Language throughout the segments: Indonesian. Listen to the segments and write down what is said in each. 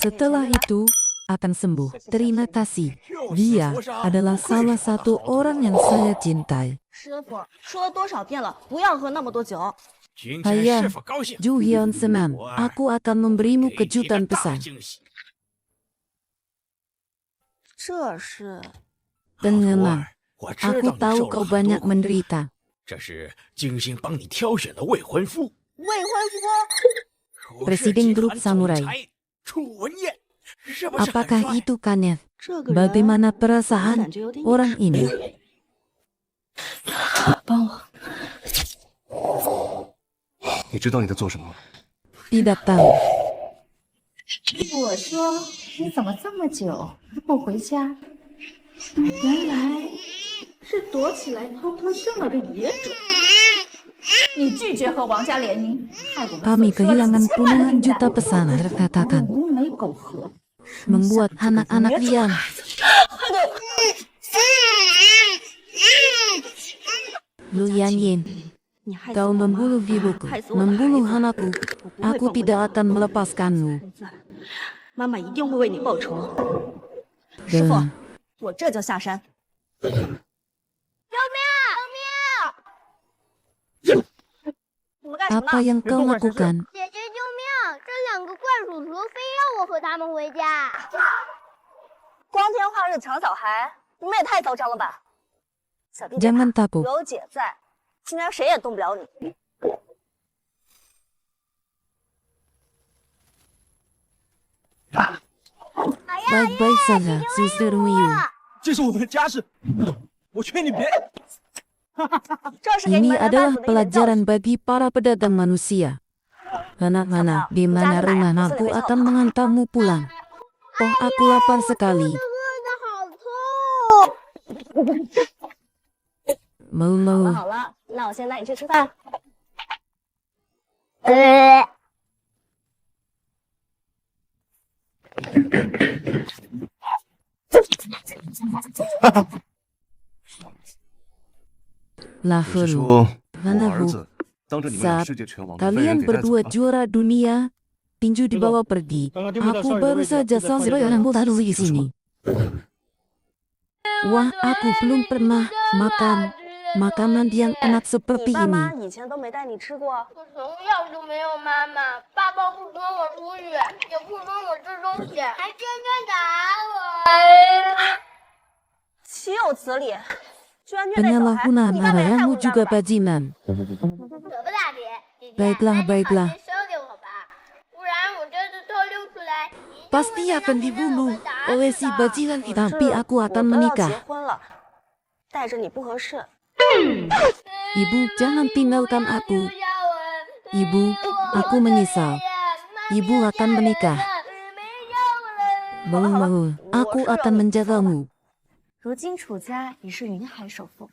Setelah itu, akan sembuh. Terima kasih. Dia adalah salah satu orang yang saya cintai. 师傅说了多少遍了，不要喝那么多酒。 Ayah, Ju Hyun senang. Aku akan memberimu kejutan besar. 这是 Tenanglah, aku tahu kau banyak menderita. 这是精心帮你挑选的未婚夫。 未婚夫， Presiden grup samurai. 楚文彦，是不是很 Apakah 帅？ itu Kanyet? 这个人 Bagaimana perasaan 感觉有点 orang ini? 帮我。 你知道你在做什么吗？ Tidak tahu. 我说你怎么这么久不回家？原来是躲起来偷偷生了个野种。你拒绝和王家联姻，害我们 Kami 损失了 kehilangan 几千万 puluhan 人 juta 民币 pesanan, katakan. 无媒苟合， Membuat anak-anak diam. Lu Yanyin, 你害死 kau 我妈， membunuh ibuku, 害死我的孩 membunuh 子， anakku. 我不会 Aku 放过你 tidak akan melepaskanmu. 现在妈妈一定会为你报仇。师傅 Dan， 我这就下山。救命！救命！你们干什么 apa 呢？ yang kau lakukan? 姐姐救命！这两个怪叔叔非要我和他们回家。光天化日抢小孩，你们也太嚣张了吧！小弟弟， Jangan takut. 有姐在，今天谁也动不了你。 Baik-baik saja, Suster Miyu. 这是我们的家事，我劝你别。这是给你 Ini 们人 adalah 班主的一点教训。 pelajaran bagi para pedagang manusia. Anak-anak, di mana rumah aku akan mengantarmu pulang. Oh, aku lapar sekali. 饿得好痛。 Mau-mau. 好了，那我先带你去吃饭。是 Lalu, 说我 Mana 儿 Bu? 子当着你们俩 Saat 世界拳王的被人 Kalian 给带走 berdua 了？ juara dunia, tinju dibawa pergi. Aku baru saja sampai yang baru di sini. Wah, aku belum pernah makan makanan yang enak 你 seperti 爸妈 ini. 以前都没带你吃过。 我从小就没有妈妈，爸爸不准我出去，也不准我吃东西，还天天打我。岂有此理！居然虐待小孩！ Penyalahgunaan 你爸爸也太 ayahmu 混蛋 juga 了吧！ bajiman. 可不咋的，姐姐， Baiklah, 那你 baiklah. 把钱烧给我吧，不然我这次偷溜出来，一定 Pasti 会被 akan 那些人 dibunuh 打死 oleh si 的。 bajingan itu. Tapi 是 aku 我 akan 都要 menikah. 结婚了，带着你不合适。 Ibu, jangan tinggalkan aku. Ibu, aku menyesal. Ibu akan menikah. Bangun-bangun, aku akan menjagamu. 如今楚家已是云海首富，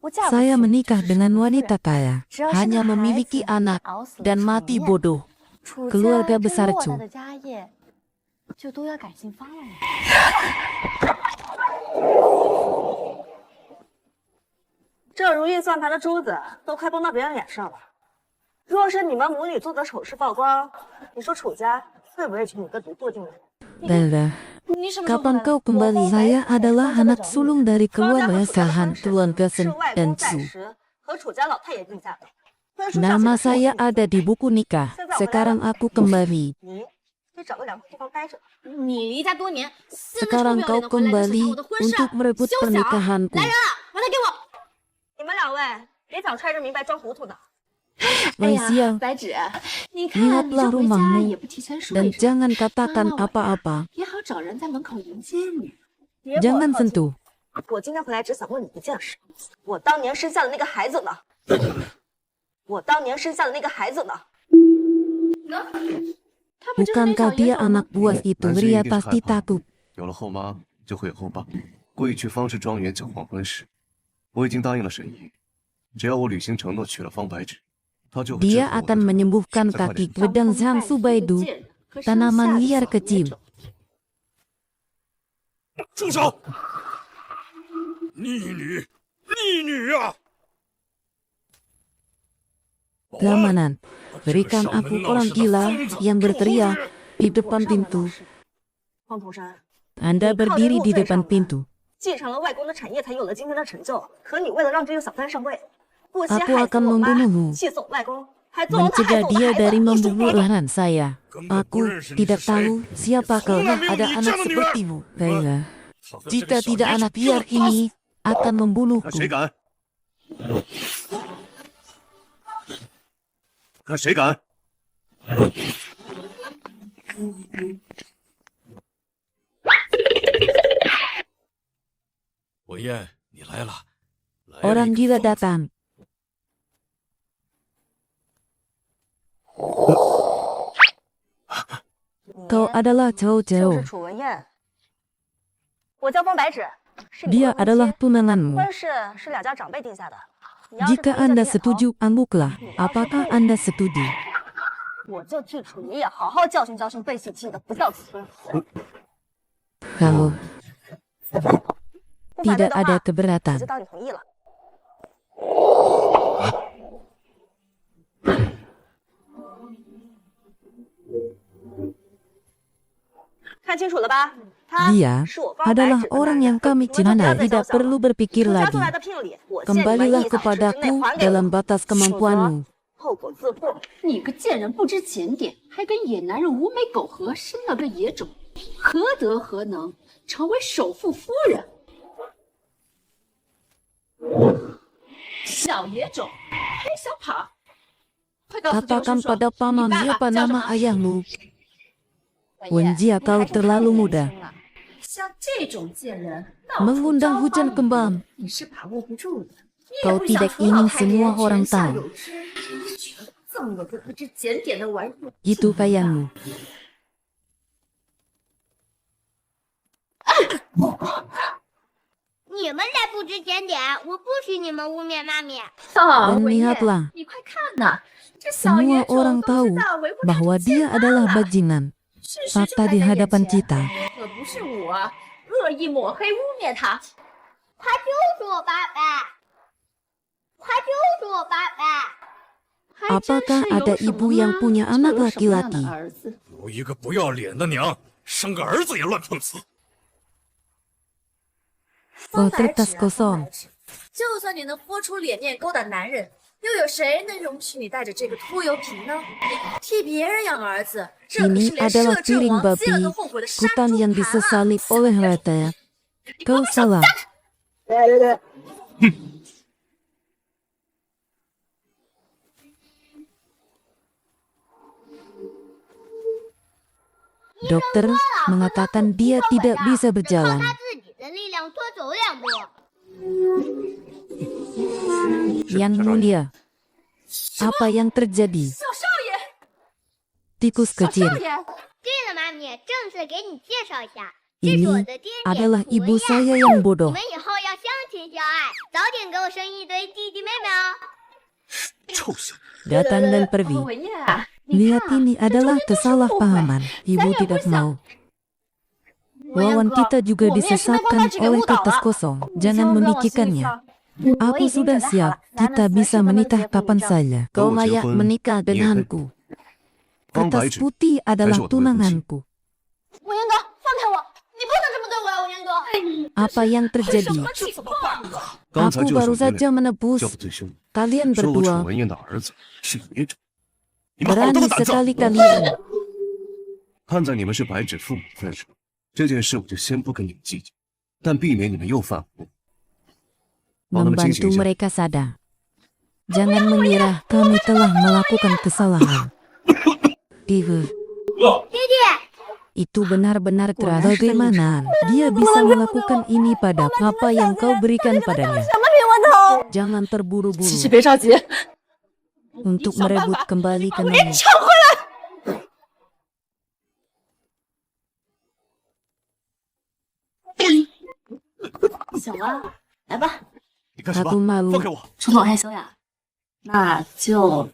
我嫁不 Saya 起 menikah 只是 dengan 不 wanita 愿 kaya, 只要是 hanya 个孩 memiliki 子 anak 熬死了 dan 楚 mati 燕 bodoh. 楚 keluarga 家这 besar 偌 Chu 大的家业，就都要改姓方了。这如意算盘的珠子都快崩到别人脸上了。若是你们母女做的丑事曝光，你说楚家会不会去你个毒做进来？ Dada, 你什么时候 kapan 回来 kau 我 kembali? 方白 Saya 子 adalah 双 anak 家的长女 sulung dari 方家和 keluarga 楚家 Sahan 分氏 Tuan 是 Gasen 外 dan 公在 Su. 时和楚家老太爷定下的。婚书上写 Nama 的是我 saya 弟弟 ada di buku nikah. Sekarang aku kembali. 你得找个凉快地方待着。你离家多年，现在臭 Sekarang 不要脸 kau 的回来就 kembali 抢我的婚事， untuk merebut 休想！ pernikahanku. 来人了，把他给我！你们两位别想揣着明白装糊涂的。哎呀 Siang, 白纸，你看你 lihatlah 这回家 rumahmu 也不提前说 dan 一声， jangan katakan 妈妈 apa-apa. 也好找人在门口迎接你。别跟我 Jangan 靠近 sentuh. 我今天回来只想问你一件事：我当年生下的那个孩子呢？我当年生下的那个孩子呢？ Bukankah dia anak buah itu? 男生一 Ria 定是害 pasti 怕 takut. 有了后妈就会有后爸。故意去方氏庄园搅黄婚事，我已经答应了沈姨，只要我履行承诺娶了方白芷，她就会治 Dia 好我的 akan 痛。 menyembuhkan Cepat kaki deh. pedang Zhang Subaidu, tanaman liar kecil. 住手！逆女，逆女啊！ Keamanan. Berikan aku orang gila yang berteriak Di depan pintu. 黄土山， Anda berdiri di depan pintu. 继承了外公的产业，才有了今天的成就。可你为了让这个小三上位，不惜 Aku 害死 akan 我妈， membunuhmu. 气死我外公，还纵容他害 Mencegah 死我的 dia 孩 dari 子。 membunuh rehan saya. 根本不 Aku 认识你是 tidak 谁。 tahu siapa kau. Ada anak sepertimu. Baiklah. Jika tidak anak liar ini akan 看 membunuhku. 谁敢？看谁敢？ 文燕，你来了，来了 Orang 一个 gila 疯子 datang. Kau adalah 就 Cao 是 Cao. 楚文燕，我叫风白芷，是你 Dia 未婚 adalah 妻。 tunanganmu. 婚事是两家长辈定下的。你要是 Jika 同意 Anda 这点头 setuju, angguklah. Apakah Anda setuju? 我就替楚爷爷好好教训教训背信弃义的不孝子孙。 Kalau 不反对 tidak 的 ada 话，我 keberatan. 就当你同意了。看清楚了吧？他 Dia 是我方白 adalah 芷的 orang 男人 yang kami 你们就不要 cintai. 再 Tidak 小小了 perlu berpikir 出家 lagi. 出来的聘礼，我限你们 Kembalilah 1小时之内 kepadaku 还给我 dalam batas 否则 kemampuanmu. 后果自负。你个贱人不知检点，还跟野男人无美苟合，生了个野种，何德何能成为首富夫人？小野种，还想跑？快告诉教 Katakan 叔叔， pada 你 paman 爸 siapa 爸叫什 nama 么？ ayahmu. 文燕 Wenjia 你 kau 还是 terlalu 太年 muda. 轻了像这种贱人，到处 Mengundang 招 hujan 花 kembang. 你是把握不住的。你 Kau 也不想 tidak 扶老 ingin 太爷 semua 泉 orang 下 tahu. 有知，这么个不知检点的玩意儿。 Itu payahmu. 你们才不知检点，我不许你们污蔑骂名。啊， Dan 文燕， lihatlah, 你快看呐，这小野 semua 种 orang 都知 tahu 道维护这 bahwa 种贱 dia 妈 adalah 了。 bajingan. 事实就 Fakta 摆 di 在眼 hadapan 前 kita. 可不是我恶意抹黑污蔑他。他就是我爸爸，他就是我爸爸。还真 Apakah 是有 ada 什么 ibu yang 妈 punya 就 anak 有什么样的 laki-laki? 儿子。有一个不要脸的娘，生个儿子也乱碰瓷。 Oh, kertas kosong. 就算你能豁出脸面勾搭男人，又有谁能容许你带着这个拖油瓶呢？替别人养儿子，这可 Ini 是连 adalah 摄政 piring 王见了 babi, 都后悔的杀 hutan 猪 yang 盘啊！ disesalib oleh rata. Kau salah. Dokter mengatakan dia tidak bisa 靠 berjalan. 他自己的力量多走两步。 Yang mulia, apa yang terjadi? 小少爷， Tikus 小 kecil. 少爷，对了，妈咪，正式给你介绍一下，这是我 Ini 的爹爹 adalah 楚 ibu 文燕。 saya yang 你 bodoh. 们以后要相亲相爱，早点给我生一堆弟弟妹妹哦。臭小子， Datang dan pergi. 文燕啊，你 Lihat 看 ini 这中 adalah 间都是后悔 kesalahpahaman. Ibu Saya tidak berusaha. mau. 文燕 Lawan 哥 kita juga 我们也是被方白 disesatkan 芷给 oleh 误导 kertas 了。 kosong. 你 Jangan 先让我心里 memikirkannya. 操。我 Aku 已经 sudah 准备好 siap. 了，咱 Kita 们 bisa 随时都能 menikah 结婚 kapan 一张。 saja. Kau Kalau layak结婚， menikah 你也会。 denganku. 方白 Kertas 芷 putih 还 adalah 是我的未婚妻。 tunanganku. 文彦哥，放开我！你不能这么对我呀，文彦哥。 Apa yang 什 terjadi? 么情况？刚才 Aku 就 baru 是我 saja 们 menebus 叫的最凶， kalian 说我楚 berdua. 文燕的儿子是野种，你们好大 Berani 的胆子！ sekali kalian. 看在你们是白芷父母份上，这件事我就先不跟你们计较，但避免你们又犯糊。帮他们清醒 Membantu 一下。 mereka sadar. Jangan mengira kami telah melakukan kesalahan. Dive. 爹爹， Itu benar-benar terlalu. Bagaimana dia bisa melakukan ini pada apa yang kau berikan padanya? 什么平温头？ Jangan terburu-buru 其实别着急， untuk 想办法 merebut kembali 把我给 kenangan. 抢回来。小安，来吧，你干什么 Aku？malu. 放开我！出头害羞呀？那就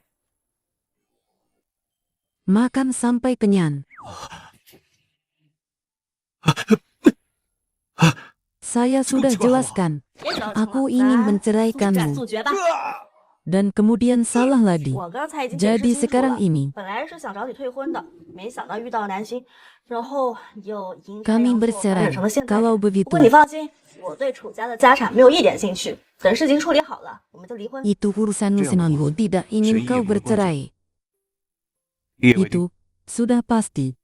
Makan sampai kenyang. Saya sudah jelaskan. 别着急了 Aku ingin 来 menceraikanmu. 速决吧。Dan kemudian salah lagi. 我刚才已经解释 Jadi 清楚 sekarang 了， ini 本来是想找你退婚的，没想到遇到了南星，然后又阴差 kami 阳错， bercerai. 忍成了现在。 Kalau 不 begitu, 过你放心，我对楚家的家产没有一点兴趣。等事情处理好了，我们就离婚。 itu urusanmu Senangu. Tidak ingin kau bercerai. 一言为定。 Itu sudah pasti.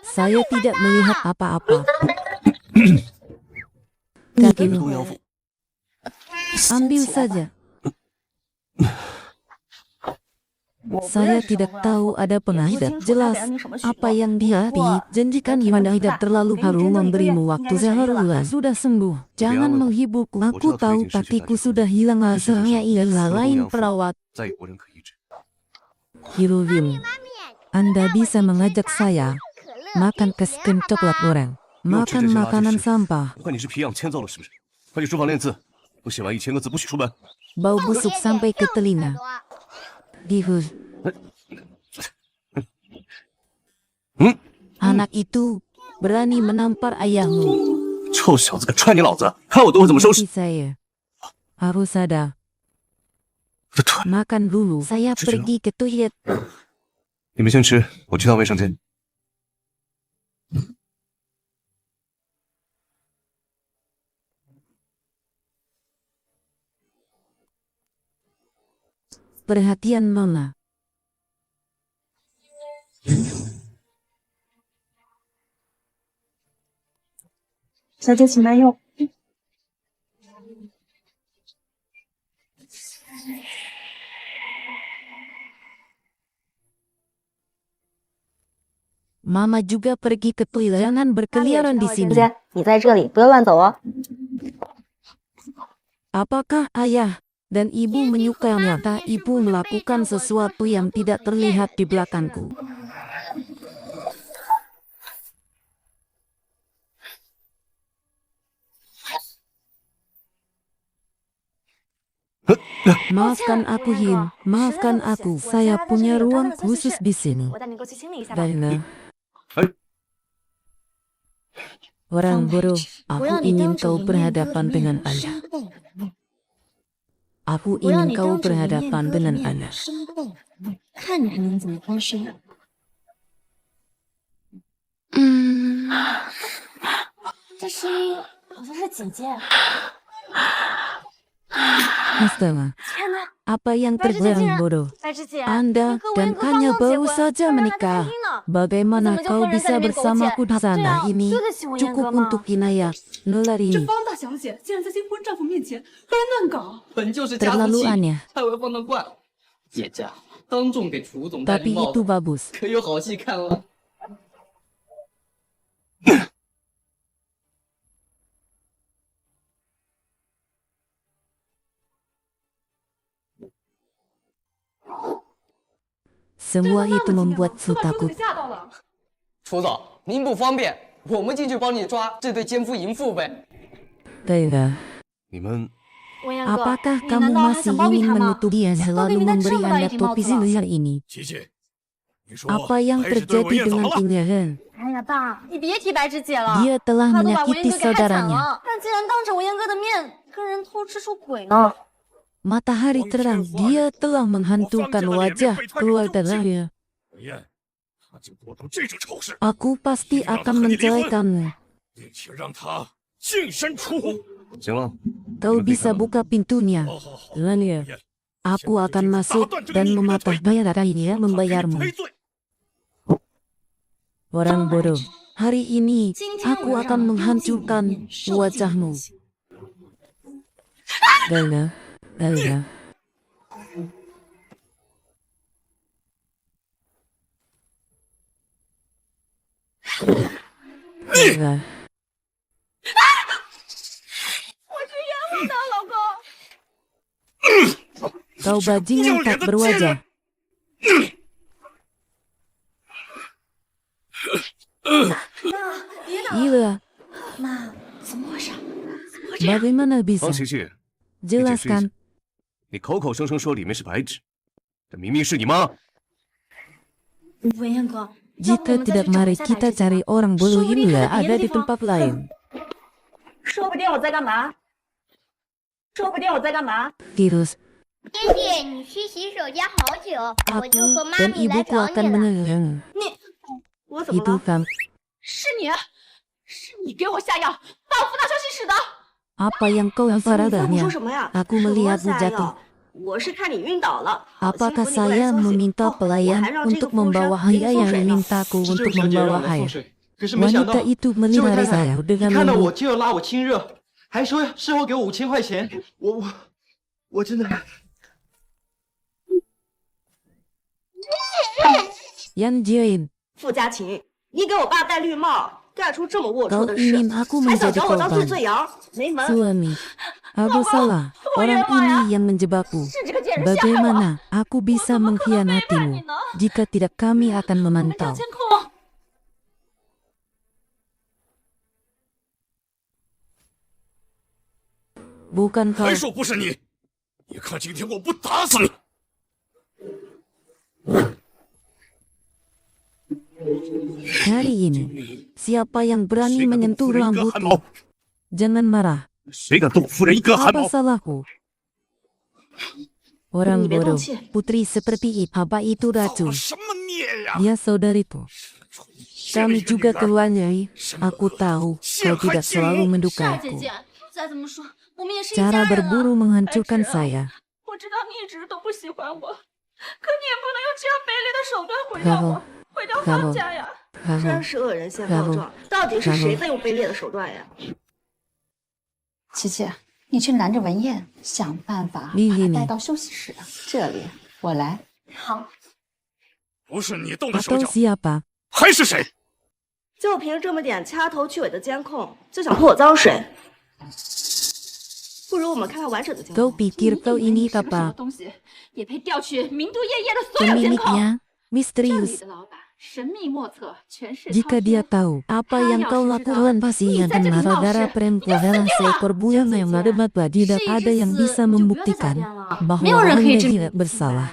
Saya tidak melihat apa-apa. 你们 Kakimu, 都要付。 ambil saja. Saya tidak tahu ada penghidat jelas apa yang dia dijanjikan Ibanda tidak terlalu haru memberimu waktu seharusnya sudah sembuh. Jangan menghiburku, aku tahu kakiku sudah hilang hasilnya ialah lain perawat. 再有人可医治。 Hiruvim, Anda bisa mengajak saya makan es krim coklat goreng, 又吃这 makan 些垃圾 makanan 食 sampah, 我看你是皮痒欠揍了是不是？快去书房练字，不写完1000个字不许出门。 bau busuk sampai ke telinga. Dihus. Anak itu berani menampar ayahmu. 臭小子，敢踹你老子，看我都会怎么收拾 Isi saya harus ada. 我的腿！ Makan dulu. Saya Cucu. pergi ke toilet. 你们先吃，我去趟卫生间。 Perhatian Mama. 小姐，请慢用。 Mama juga pergi ke toilet. Jangan berkeliaran di sini. 你在这里，不要乱走哦。 Apakah ayah dan ibu menyukainya? Tak ibu melakukan sesuatu yang tidak terlihat di belakangku. Maafkan aku Him, maafkan aku. Saya punya ruang khusus di sini. 我带你过去清理一下吧。 Baiklah. 哎， Orang bodoh, aku 不要你 ingin 当着 kau 颜面哥 berhadapan 的 dengan 面 ayah. 生动。 Aku 我让 ingin 你 kau 当着颜面 berhadapan 哥的 dengan 面 ayah. 生动，看你还能怎么翻身？这声音好像是姐姐。 Astaga, 天哪， apa yang 白芝姐竟 terjadi 然 bodoh? 白芝姐， Anda 你和文 dan 哥刚 Kanya 刚结 baru 婚， saja 还让他开 menikah. 心呢。 Bagaimana 你怎么就 kau 放任在 bisa 里面苟且？ bersamaku di 这 sana? 样 Ini 对得起文彦 cukup 哥吗？ untuk Inaya. Nolari 这方大小姐竟然在新婚丈夫面前胡乱搞，本就是家福 terlalu 气， aneh. 太为放得惯。姐姐当众给楚总戴 Tapi 绿帽 itu 子， bagus. 可有好戏看了。 Semua itu membuatku 都把楚 takut. 总给吓到了。楚总，您不方便，我们进去帮你抓这对奸夫淫妇呗。 Baiklah. 你们 文彦哥， Apakah 你 kamu 难道还 masih 想包庇 ingin 他吗？ menutup dia 都 selalu 给你戴这 memberi 么大一 Anda 顶帽 topi 子了。 sebesar ini? 琪琪，你说 Apa yang 白纸对 terjadi 文彦怎么 dengan 了？ Pangeran? 哎呀，爸，你别提白芝姐了， Dia telah 她都把文 menyakiti 彦哥给害惨 saudaranya. 了。但竟然当着文彦哥的面跟人偷吃出轨呢？ Matahari terang, dia telah menghancurkan wajah keluarganya. 文彦，他竟做出这种丑事， Aku pasti akan menceraikanmu. 并且让他净身出户。 行了， Kau bisa buka pintunya. 好好好， Lalu, 文彦， aku akan masuk dan mematah bayar ini 赔 membayarmu. 罪。 Orang bodoh. Hari ini, aku akan menghancurkan wajahmu. Baiklah, baiklah. Baiklah. 我去冤枉他，老公。 Kau bajingan tak berwajah. Iya, 妈，怎么回事？ bagaimana 方 bisa? 琪琪， Jelaskan. 你口口声声说里面是白纸，这明明是你妈。文彦哥， Jika tidak, mari kita cari orang bodoh ini ya ada di tempat lain. 说不定我在干嘛？说不定我在干嘛？ Virus, 爹爹，你去洗手间好久，我 aku 就和妈 dan 咪来 ibuku 找 akan 你了。 menegang. 我怎么 Itu 了？ kan 是你给我下药，把我扶到休息室的。 apa yang kau 你在胡 faradahnya. 说什么呀？ Aku 什么 melihatmu 下 jatuh. 药？我是看你晕倒了。好 Apakah 心扶你过来 saya 休息 meminta 哦我 pelayan 还让这个 untuk 服务生 membawa 给你 Haya 送 yang 水呢。 memintaku 是 untuk 这位小姐让 membawa 我来送 Haya. 水，可是没想到 Wanita itu 这位 melihara 太太 saya dengan 看到 lembut. 我就要拉我亲热，还说事后给我5000块钱，我真的。 Yan Jian, 傅家琴，你给我爸戴绿帽，干出这么龌龊 kau 的事， ingin aku 还想 menjadi 找我当罪 korban. 罪羊，没门！ Suami, aku salah. Orang ini yang menjebakku. 是这个贱人陷害我。 Bagaimana aku bisa 我怎么可能背叛 mengkhianatimu? 你呢？ Jika tidak, kami akan 我们 memantau. 调监控。 Bukan kau. 还说不是你？你看今天我不打死你！ Hari ini, siapa yang berani menyentuh 谁敢动夫人一根汗 rambutku? 毛？ Jangan marah. 谁敢动夫人一根汗 Apa 毛？ salahku? Orang 你别动 bodoh, 气。 putri seperti itu. Apa itu 造 racun? 了什么孽呀！ Dia saudariku. 陷害 Kami 一个 juga 女儿 keluarga. Aku tahu 陷 kau 害 tidak 贱 selalu 人！ 夏姐 mendukaku. 姐，再怎么说，我们也是一家 Cara 人 berburu 了。 menghancurkan 儿子 saya. 我知道你一直都不喜欢我，可你也不能用这样卑劣的手段毁掉我，毁掉方家呀！ Kamu, 真是恶人先告状，到底是谁在用卑劣的手段呀？琪琪，你去拦着文燕，想办法把丽丽你她带到休息室。这里，我来。好，不是你动的手 atau 脚， siapa? 还是谁？ 就凭这么点掐头去尾的监控，就想泼我脏水？不如我们看看完整的监 Kau 控。 pikir kau ini 什么 apa? 东西也配调取名都夜夜的所有监控？ Pemiliknya 这里 misterius. 的老板神秘莫测，权势滔 Jika dia 天。 tahu apa Kau yang yang kau sudah lakukan, pasti tahu. akan Bisa jadi marah. Darah mau perempuan adalah seekor buaya yang ada tidak ada yang bisa membuktikan bahwa Anda tidak bersalah.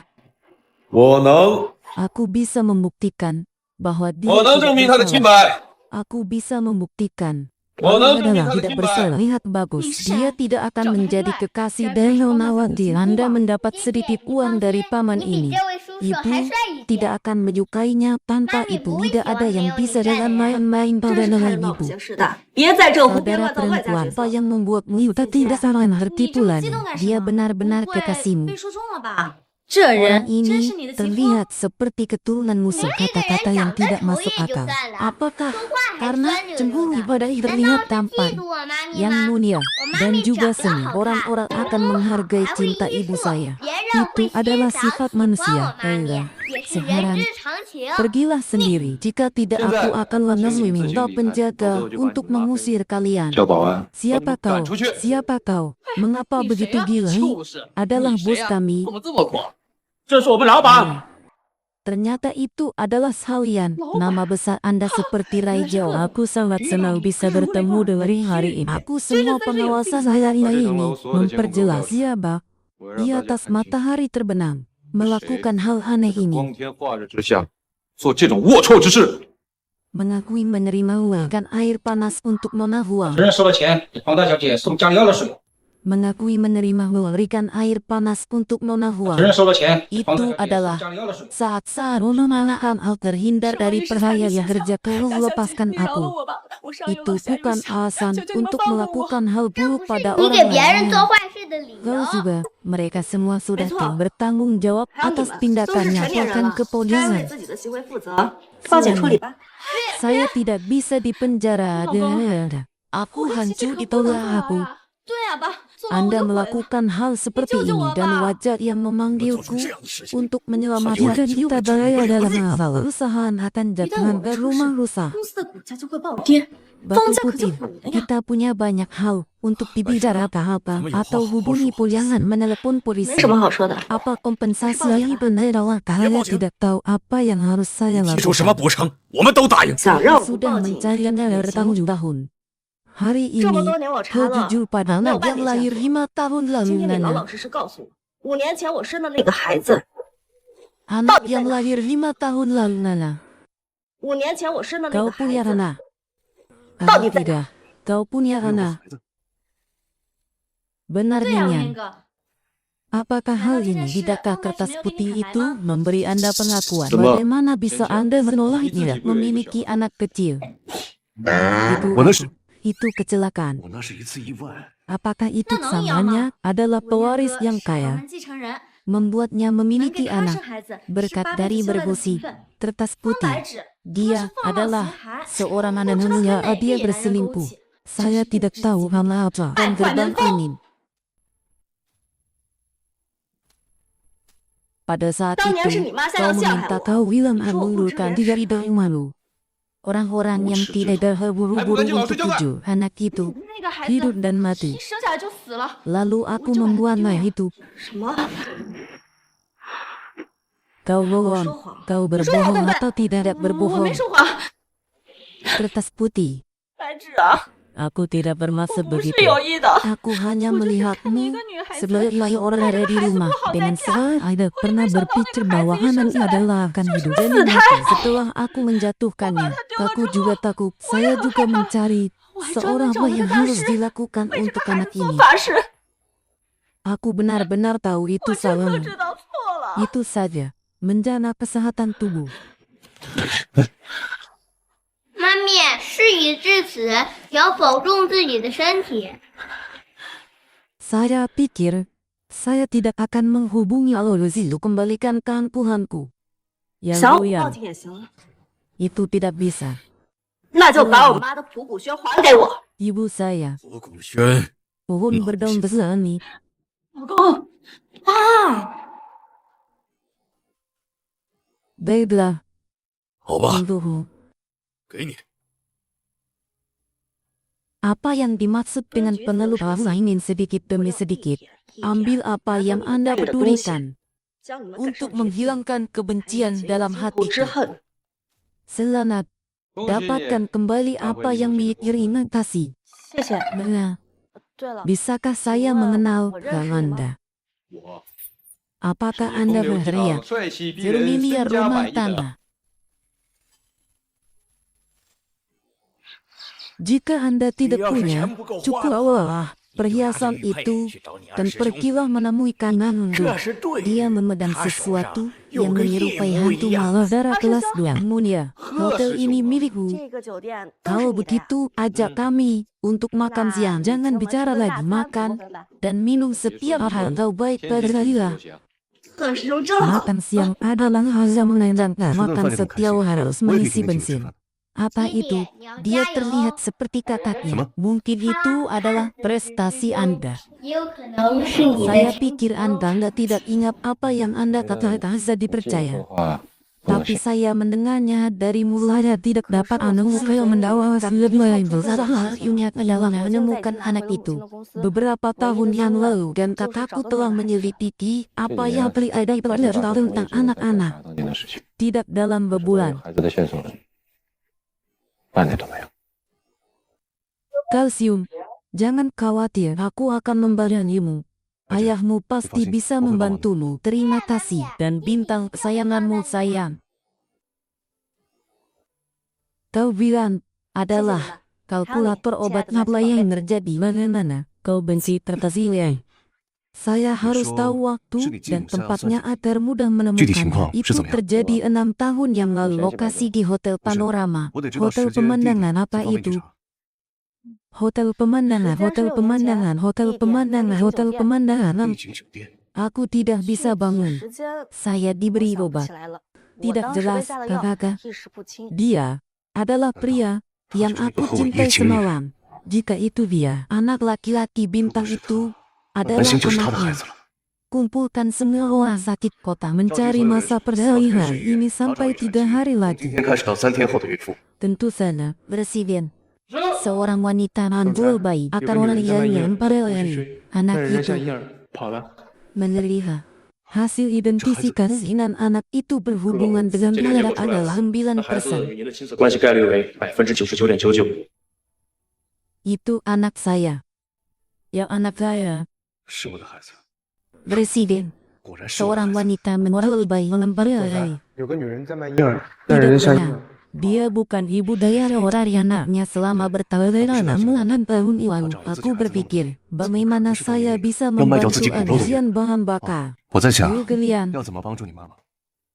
我能， Aku bisa membuktikan bahwa dia 我能 tidak 证明他的清 bersalah. 白， Aku bisa membuktikan 我 dia 能证明 adalah 他的 tidak 清白。 bersalah. Lihat bagus, dia tidak akan menjadi kekasih dan nawati. Anda mendapat sedikit uang dari paman 你比 ini. 这位叔叔 Ibu 还帅一点。 tidak akan menyukainya. Tanpa itu tidak ada yang bisa dengan main-main 真 pada 是看 dengan 着闹不 ibu. 嫌事大，别在这胡编 Saudara 乱造外家 perempuan 角 apa 色。 yang membuatmu Yuta tidak salah hati 你这么 pula. 激动干什 Dia 么？ benar-benar 不会 kekasihmu. 被说中了吧？这 Orang 人真是 ini 你的情夫？ terlihat seperti keturunan musuh. 这个 Kata-kata 人 yang 长得 tidak 丑 masuk 也就 akal. 算了， Apakah 说话还 karena 酸溜溜 cemburu 的。 pada 难 terlihat 道是嫉 tampan, 妒我妈咪 yang 吗？ mulia, 我妈 dan 咪 juga 长得 seni? 好看， Orang-orang 我 akan 还 menghargai 会 cinta 一 ibu 说， saya. 别人 Itu 会 adalah 欣赏 sifat 喜欢我 manusia. 妈咪， Ayolah, 也是人 sekarang 之常情。 pergilah sendiri. Jika tidak, Sudah. aku akan langsung minta penjaga untuk mengusir kalian. 叫保安， Siapa 赶 kau? 出去。 Siapa kau? Mengapa 你谁 begitu 呀？ gila? 就是， Adalah 你 bos 谁呀？ kami. 怎么这么狂？ 这是我们老板。 Ternyata itu adalah Saoyan. Nama besar Anda seperti Raijao. Aku sangat senang bisa bertemu dengan hari ini. Aku semua pengawasan saya ini memperjelas siapa 我 di atas matahari terbenam melakukan hal aneh 光 ini. 天化日之下做这种龌龊之事。 Mengakui menerima uang dan air panas untuk Nona Huang. 承认收了钱给黄大小姐送加里奥的水， Mengakui menerima memberikan air panas untuk Nona 承 Huang. 认收了钱给黄大 Itu 小姐送 adalah 加里奥的水。 saat Nona malahan hal terhindar dari perhaya yang kerja kau 夏小姐 lepaskan 你饶了 aku. 我吧，我上游 Itu 了下游 bukan 下， alasan 求求你们 untuk 放过我。 melakukan hal 这 buruk 不是 pada 你给 orang 别人做 lain. 坏事的理 Kau 由。 juga, mereka semua sudah Betul. tahu bertanggung jawab 还有你 atas 们都是 tindakannya 成年人 bahkan 了，该为 kepolisian. 自己的行为负责，报警处理吧。 Saya tidak bisa dipenjara dan aku hancur itulah aku. 对啊，爸，做完我 Anda 就回来。 melakukan hal seperti Itu ini coba, dan Pak. wajar yang 做出 memanggilku 这样的事情， untuk menyelamatkan kita bahaya dalam hal usahaan akan jatuhan ke rumah rusak. 公司的股价就会暴跌， Batu 价可就 putih, 毁了呀。 kita punya banyak hal untuk dibicarakan apa atau hubungi jangan menelepon 没 polisi. 什么好说的。 Apa kompensasi yang benar adalah kalian tidak tahu apa yang harus saya 提出什么 lakukan. 补偿，我们都答应。想让我不 Sudah 报警， mencari Anda bertanggung tahun. Hari 这么 ini 多年我查 kau 了， jujur pada 没有 anak 半 yang 点 lahir 线索。 5 tahun 今 lalu 天得老 Nana. 老实实告诉我，5年前我生的那个孩子， Anak yang lahir 5 tahun lalu Nana. 5年前我生的那 Kau 个孩 punya 子， anak? 到 Atau 底在 tidak? Kau punya 没有个 anak? 孩子， Benar 对呀，文 Nyonya. 渊哥， Apakah hal Memang ini tidak tidakkah sih, kertas Om putih Baik itu Mama. memberi Anda pengakuan? Semua. Bagaimana bisa Anda menolaknya memiliki anak kecil? Itu 我那是 itu kecelakaan. 我那是一次意外。 Apakah itu 那能一样吗？ samanya adalah 文渊 pewaris 哥 yang 是豪 kaya, 门继承人， membuatnya 能给 memiliki 他生 anak 孩子是 berkat 八辈 dari 子修来的 berbosi 福分。 kertas 方 putih. 白纸， Dia 不是放浪 adalah 形骸， seorang 不 anak 知道 mulia, 跟哪 dia 地来人勾 berselingkuh. 起， Saya 真是 tidak 不知 tahu 己 karena apa dan gerbang angin. Pada saat 当年是 itu, 你妈下 kau 药陷害 meminta 我， kau William 你说我不知 mengundurkan 廉 diri 耻。 dari malu. Orang-orang yang tidak terburu-buru untuk tujuh anak itu 那个孩 hidup 子 dan 一 mati. 生下来就死了。 Lalu aku membuatnya hidup. 什么？ Kau bohong. Kau berbohong atau tidak 我 berbohong? 没说谎， Kertas putih. 白纸啊， Aku tidak 我 bermaksud 不是 begitu. 有意的。 Aku hanya 我就是看你一 melihatmu 个女孩子， sebagai orang ada di 孩子 rumah 不好再 dengan 嫁， Ada 我也 pernah 没想到 berpikir 那个孩 bahwa 子一生 anak 下来 adalah akan 就是 hidup 个 dan 死胎。 mati. Setelah aku menjatuhkannya, aku juga takut. Saya juga mencari 我还专门 seorang 找 apa 了个 yang 大 harus 师， dilakukan 为这 untuk 个孩 anak 子做 ini. 法事。 Aku benar-benar tahu itu 我这次 salahmu. 知道错了。 Itu saja. Menjana kesehatan tubuh. 妈咪，事已至此，要保重自己的身体。 Saya pikir saya tidak akan menghubungi Alorozilu kembalikan keampuhanku. 想 Yang 我报 Luyan, 警也行啊， itu tidak bisa. 那就把我妈的普古轩还给我。 Ibu saya, 博古轩， pohon berdaun besar ini. 老公，妈， Baiklah, 好吧， untukmu. 给你。 Apa yang dimaksud dengan pengeluaran ingin sedikit demi sedikit? Ambil apa yang Anda pedulikan 将你们改 untuk 善决心 menghilangkan kebencian dalam 不 hati. 知恨。 Selamat, dapatkan kembali apa yang Mikirina kasih. 谢谢。 Nah, 对了， bisakah saya mengenal Anda? 我 Apakah Anda berharian? 帅气逼人， Jeremiah 身家 rumah 百亿的。 tangga. Jika Anda 你 tidak 要是 punya, 钱不够花 cukup 的话， bawalah 你就拿着 perhiasan 玉佩 itu 去找你二 dan 师兄， pergilah menemui Kanandu. 这是对 Dia 的。 memedang 他手 sesuatu 上有 yang 个 menyerupai 一模一 hantu 样。 malah darah 二师 kelas 兄 2 mulia. Hotel ini milikku. 这个酒店都是 Kalau 你的呀。 begitu, ajak kami untuk makan 那 siang. 你 Jangan 请我 bicara 吃顿 lagi. 大餐 Makan 怎么办？ dan minum setiap hari. Kau baik 天 pada 天 saya. 就行。 二师兄真好。 Makan siang adalah hal yang menyenangkan. 吃顿 Makan 饭就这么开 setiap 心， harus 我也可以 mengisi 天天请你吃 bensin. 饭。 Apa itu? Dia terlihat seperti kakaknya. Mungkin itu adalah prestasi Anda. 也有可能是你 Saya 的。 pikir Anda tidak ingat apa yang Anda katakan bisa 这 dipercaya. 个话不能 Tapi 信。 saya mendengarnya dari mulanya tidak dapat saya mendakwakan lebih besar hasilnya adalah menemukan anak itu beberapa tahun yang lalu dan kataku telah menyelidiki apa yang berada pada tentang anak-anak 当年的事情， tidak dalam 有 bebulan. 孩子的线索半点都没有。 Kalsium, jangan khawatir, aku akan membantumu. Ayahmu pasti bisa membantumu. Terima kasih dan bintang kesayanganmu sayang. Kau bilang adalah kalkulator obat apa yang terjadi. Bagaimana kau benci terkasih? Saya harus tahu waktu dan tempatnya agar mudah menemukannya. Itu terjadi 6 tahun yang lalu. Lokasi di Hotel Panorama. Hotel pemandangan apa itu? Hotel pemandangan, hotel pemandangan, hotel pemandangan, hotel pemandangan. 丽景酒店， Aku tidak bisa bangun. 时间 Saya 我 diberi 想不 obat. 起来了。我 Tidak 当时被 jelas, 下了药， kakak. 意识不清。 Dia adalah pria yang aku cintai semalam. Jika itu dia, anak laki-laki bintang itu 南 adalah 星就是他的孩 anaknya. 子了。 Kumpulkan semua orang sakit kota mencari masa peralihan ini sampai 3 hari 从 lagi. 今天开始到3天后的孕妇， Tentu saja, presiden. Seorang wanita mandul bayi akan melahirkan pada hari. Anak 人像 itu 婴儿跑了。 menerima. Hasil identifikasi dan anak itu berhubungan dengan anak adalah 9%. 您的亲子关系概率为99.99%。 Itu anak saya. Ya anak saya. 是我的孩子， Presiden. 果然是我的孩 Seorang 子。 wanita menolak bayi melempar hari. 有个女人在卖婴儿，那 Tidak 人像婴 benar. 儿。Dia bukan ibu dari anaknya selama bertahun-tahun tahun lalu. Aku berpikir, bagaimana saya bisa membantu ajian bahan bakar. 我在想 Kalian, 要怎么帮助你妈妈。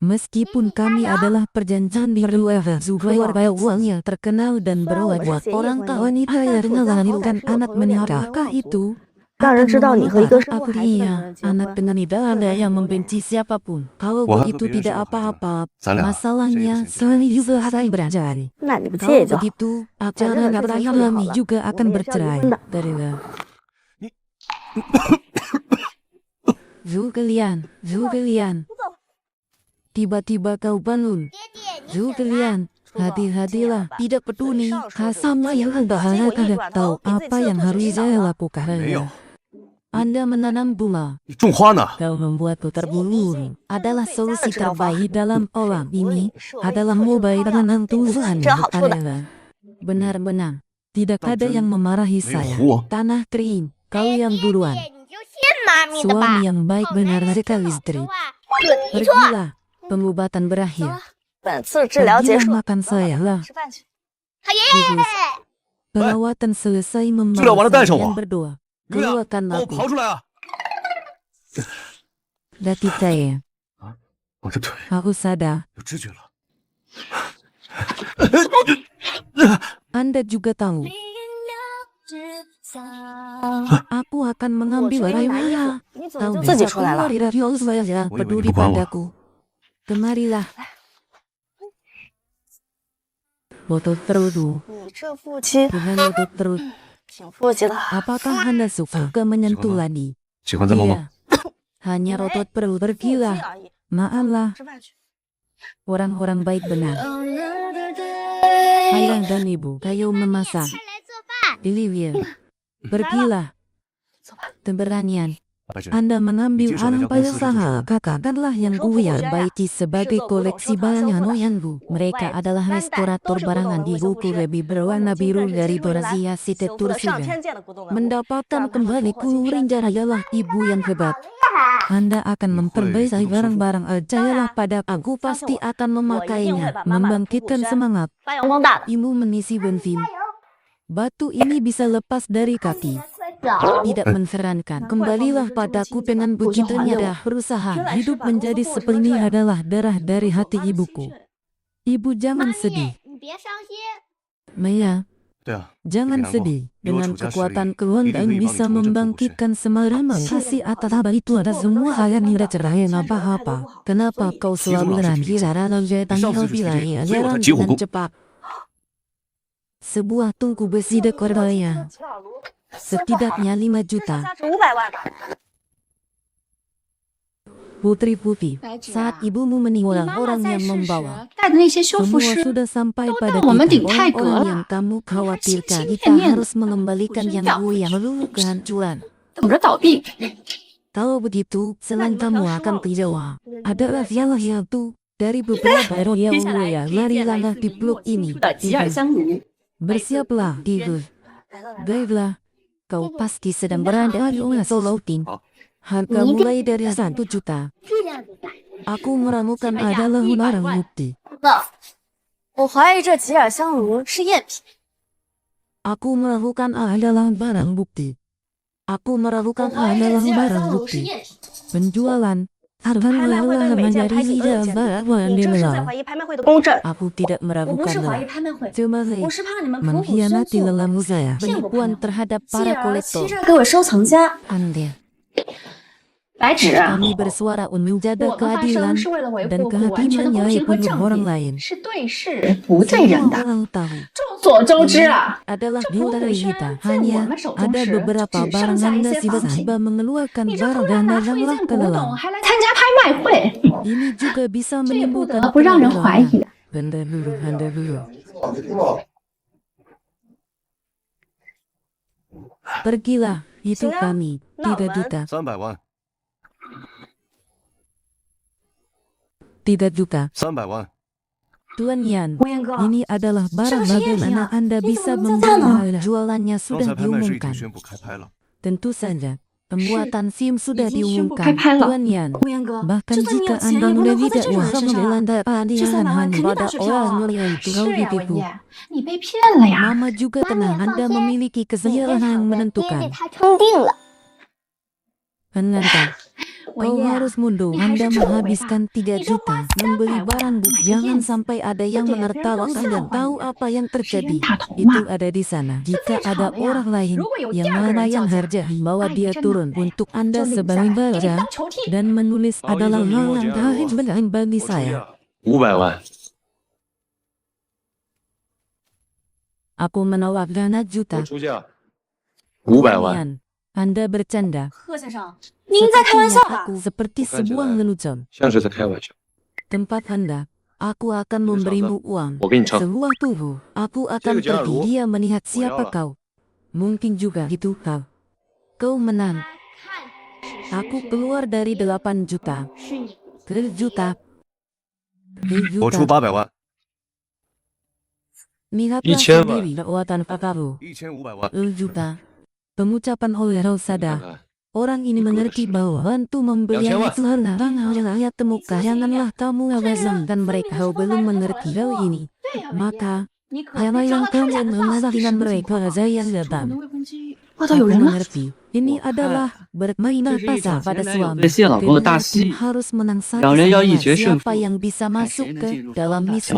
meskipun kami adalah perjanjian di luar Zubair Bawang yang terkenal dan berwajah, orang wanita yang melahirkan anak menikahkah itu 让人知道你和一个生过 aku 孩子的 iya, 人结婚 anak dengan tidak ada yang membenci siapapun. Kalau Wah, begitu aku tidak biasa apa-apa,咱俩 masalahnya 谁也不 selesai bercerai. 那你不介 Kalau 意就好。 begitu, acara nafkah kami juga akan bercerai. Darilah. Zulkalian. Tiba-tiba kau bangun. Zulkalian, hati-hatilah. Tidak peduli, Kasama yang bahaya tidak tahu apa yang harus saya lakukan. 没有， Anda menanam bunga. 你种花呢？ Kau membuatku terburu-buru. Adalah solusi terbaik dalam alam ini. Adalah mobile dengan Tuhan. Benar-benar. Tidak ada yang memarahi saya. Tanah kering. Kau yang duluan. 你就信妈咪的吧。 Suami yang baik benar sekali istri. 准没错。 Pergilah. Pengobatan berakhir. 本次治疗结 Pergilah 束， makan saya lah. 吃饭去。 Bagus. Perawatan selesai 治疗 membawa 完了带上 kalian 我。 berdua. 刘亮， Keluarkan 帮我 aku. 刨出来啊！ Dati saya. 我的腿 Aku sadar. 有知觉了。 Anda juga tahu. Aku akan mengambil rayuannya. 你怎 Kau 么就自己 bisa 出来了 keluar？dari saya. Woi, Peduli bukan gua. padaku. Kemarilah. Foto terus. 你这腹肌 Dengan foto terus. 挺腹肌的。 Apakah Anda suka menyentuh lagi? 喜欢再摸吗？ Iya. Hanya rotot perut 腹肌 tergila. 而已。 Maaflah. 吃饭去。 Orang-orang baik benar. Ayah dan ibu, kayu memasak. 快来做饭。 Olivia. Pergilah. Keberanian. 白芷， Anda mengambil 你接手那家 anak 公司是 usaha, katakanlah yang kuya baiki sebagai koleksi barang moyangku. Mereka adalah restorator barangan di buku lebih berwarna biru dari berasi arsitektur 的上 sudah. 天界的古董文物。 Mendapatkan kembali Kurinjar adalah ibu yang hebat. Anda akan memperbaiki barang-barang ajaib pada aku pasti akan memakainya, membangkitkan semangat. 发扬光大的。 Ibu mengisi bensin. Batu ini bisa lepas dari kaki. Tidak menserankan. Kembalilah padaku dengan begitu nyata. Berusaha hidup menjadi seperti ini adalah darah dari hati ibuku. Ibu jangan sedih. 你别伤心。 Maya, 对啊， jangan 别难过 sedih. 以我 Dengan 楚家实 kekuatan 力， keluarga 一定可以帮你 bisa 重振虎 membangkitkan semangat kasih atas apa itu ada semua hal yang tidak cerai apa-apa. Kenapa kau selalu lari cara menjadi lebih lari jalan dengan cepat? Sebuah tungku besi dekordaya. Setidaknya 5 juta. 价值500万。 Putri-putri, 白芷 saat 啊， ibumu 你 meninggal 妈妈 orang 在 yang 世时 membawa 带的那些修复 semua 师 sudah sampai 都 pada 到我们 kita. 鼎泰阁 Orang 了 yang kamu 还心 khawatirkan 心 kita 念念 harus mengembalikan yang yang dulu kehancuran. 等着倒闭。 Kalau begitu, selain kamu akan terjawab, adalah salah satu dari beberapa royal warrior lari langkah di blok ini. 吉尔香炉， Bersiaplah, Diego. Baiklah, kau pasti sedang berada di Solo Team. Harga mulai dari 1 juta. 这样子吧。 Aku meramukan adalah barang bukti. 我怀疑这吉尔香炉是赝品。 Aku meramukan adalah barang bukti. Aku meramukan adalah barang bukti. Penjualan harganya adalah menjadi tidak barang 你这是在 nilai. 怀疑拍卖会的公正。 Aku tidak 我不是怀疑 meragukannya. 拍卖会， Cuma 我是怕你们苦苦申 mengkhianati 诉， lelamu saya. 骗我朋 Penipuan 友， terhadap 继 para 而欺 kolektor. 诈给我收藏家。 Anda, 白芷， kami bersuara untuk menjaga 我们发 keadilan 声是为了维 dan 护不完全的公 kehatimannya 平和 untuk 正 orang 义， lain. 是对事不对人 Semua 的。 orang tahu. 众所周知啊， Adalah 这普 milik 选 kita. 在我 Hanya 们手中 ada 时， beberapa 只剩 barang 下一 Anda 些 tidak 仿品。 sabar mengeluarkan 你这突 barang 然 dan 拿出一 daganglah 件 ke 古董， dalam. 还来参加拍卖会， Ini juga bisa 这不 menimbulkan 得不让人怀疑。 Anda dulu. Pergilah, itu kami, 那我 3 们 juta, 300万， 3 juta. 300万， Tuan Yan, 吴彦哥， ini adalah barang bagaimana Anda bisa Ini teman-teman membayar jualannya 刚 sudah 才拍卖师已经 diumumkan. 宣布开拍了， Tentu saja, Pembuatan SIM sudah diumumkan, Tuan Yan. Bahkan jika Anda mulai tidak bisa membela padihan pada orang mulia itu kau ditipu. 你被骗了呀！ Mama juga tenang, Anda memiliki kesalahan yang menentukan. 称定了。 Benarkah? Kau harus mundur. Anda menghabiskan 3 juta membeli barang buk. Jangan sampai ada yang menertawakan dan tahu apa yang terjadi. Itu ada di sana. Jika ada orang lain yang menayan harga, bawa dia turun. Untuk Anda sebagai baca dan menulis adalah hal yang paling penting bagi saya. 500万， Aku menolak dana juta. 500万， Yan, Anda bercanda. 贺先生， 您在开玩笑吧？ Aku seperti sebuah lelucon. 像是在开玩笑。 Tempat Anda, aku akan memberimu uang. 我给你唱。 Sebuah tubuh, aku akan pergi. Dia melihat siapa kau. Mungkin juga itu kau. Kau menang. Aku keluar dari 8 juta. 10 juta. 10 我出 juta. 800万， Lihatlah 1000 万。 sendiri lewatan pakaru. 1500万。 10 juta. Pengucapan oleh Rosada. Orang ini mengerti bahwa hantu membeli yang itu larang ayat temukan. Janganlah kamu abaikan mereka belum mengerti hal ini. Maka, yang kamu mengajarkan mereka saya datang. Aku mengerti. Ini adalah bermain pasar pada suami. Tim harus menang satu siapa yang bisa masuk ke dalam misi.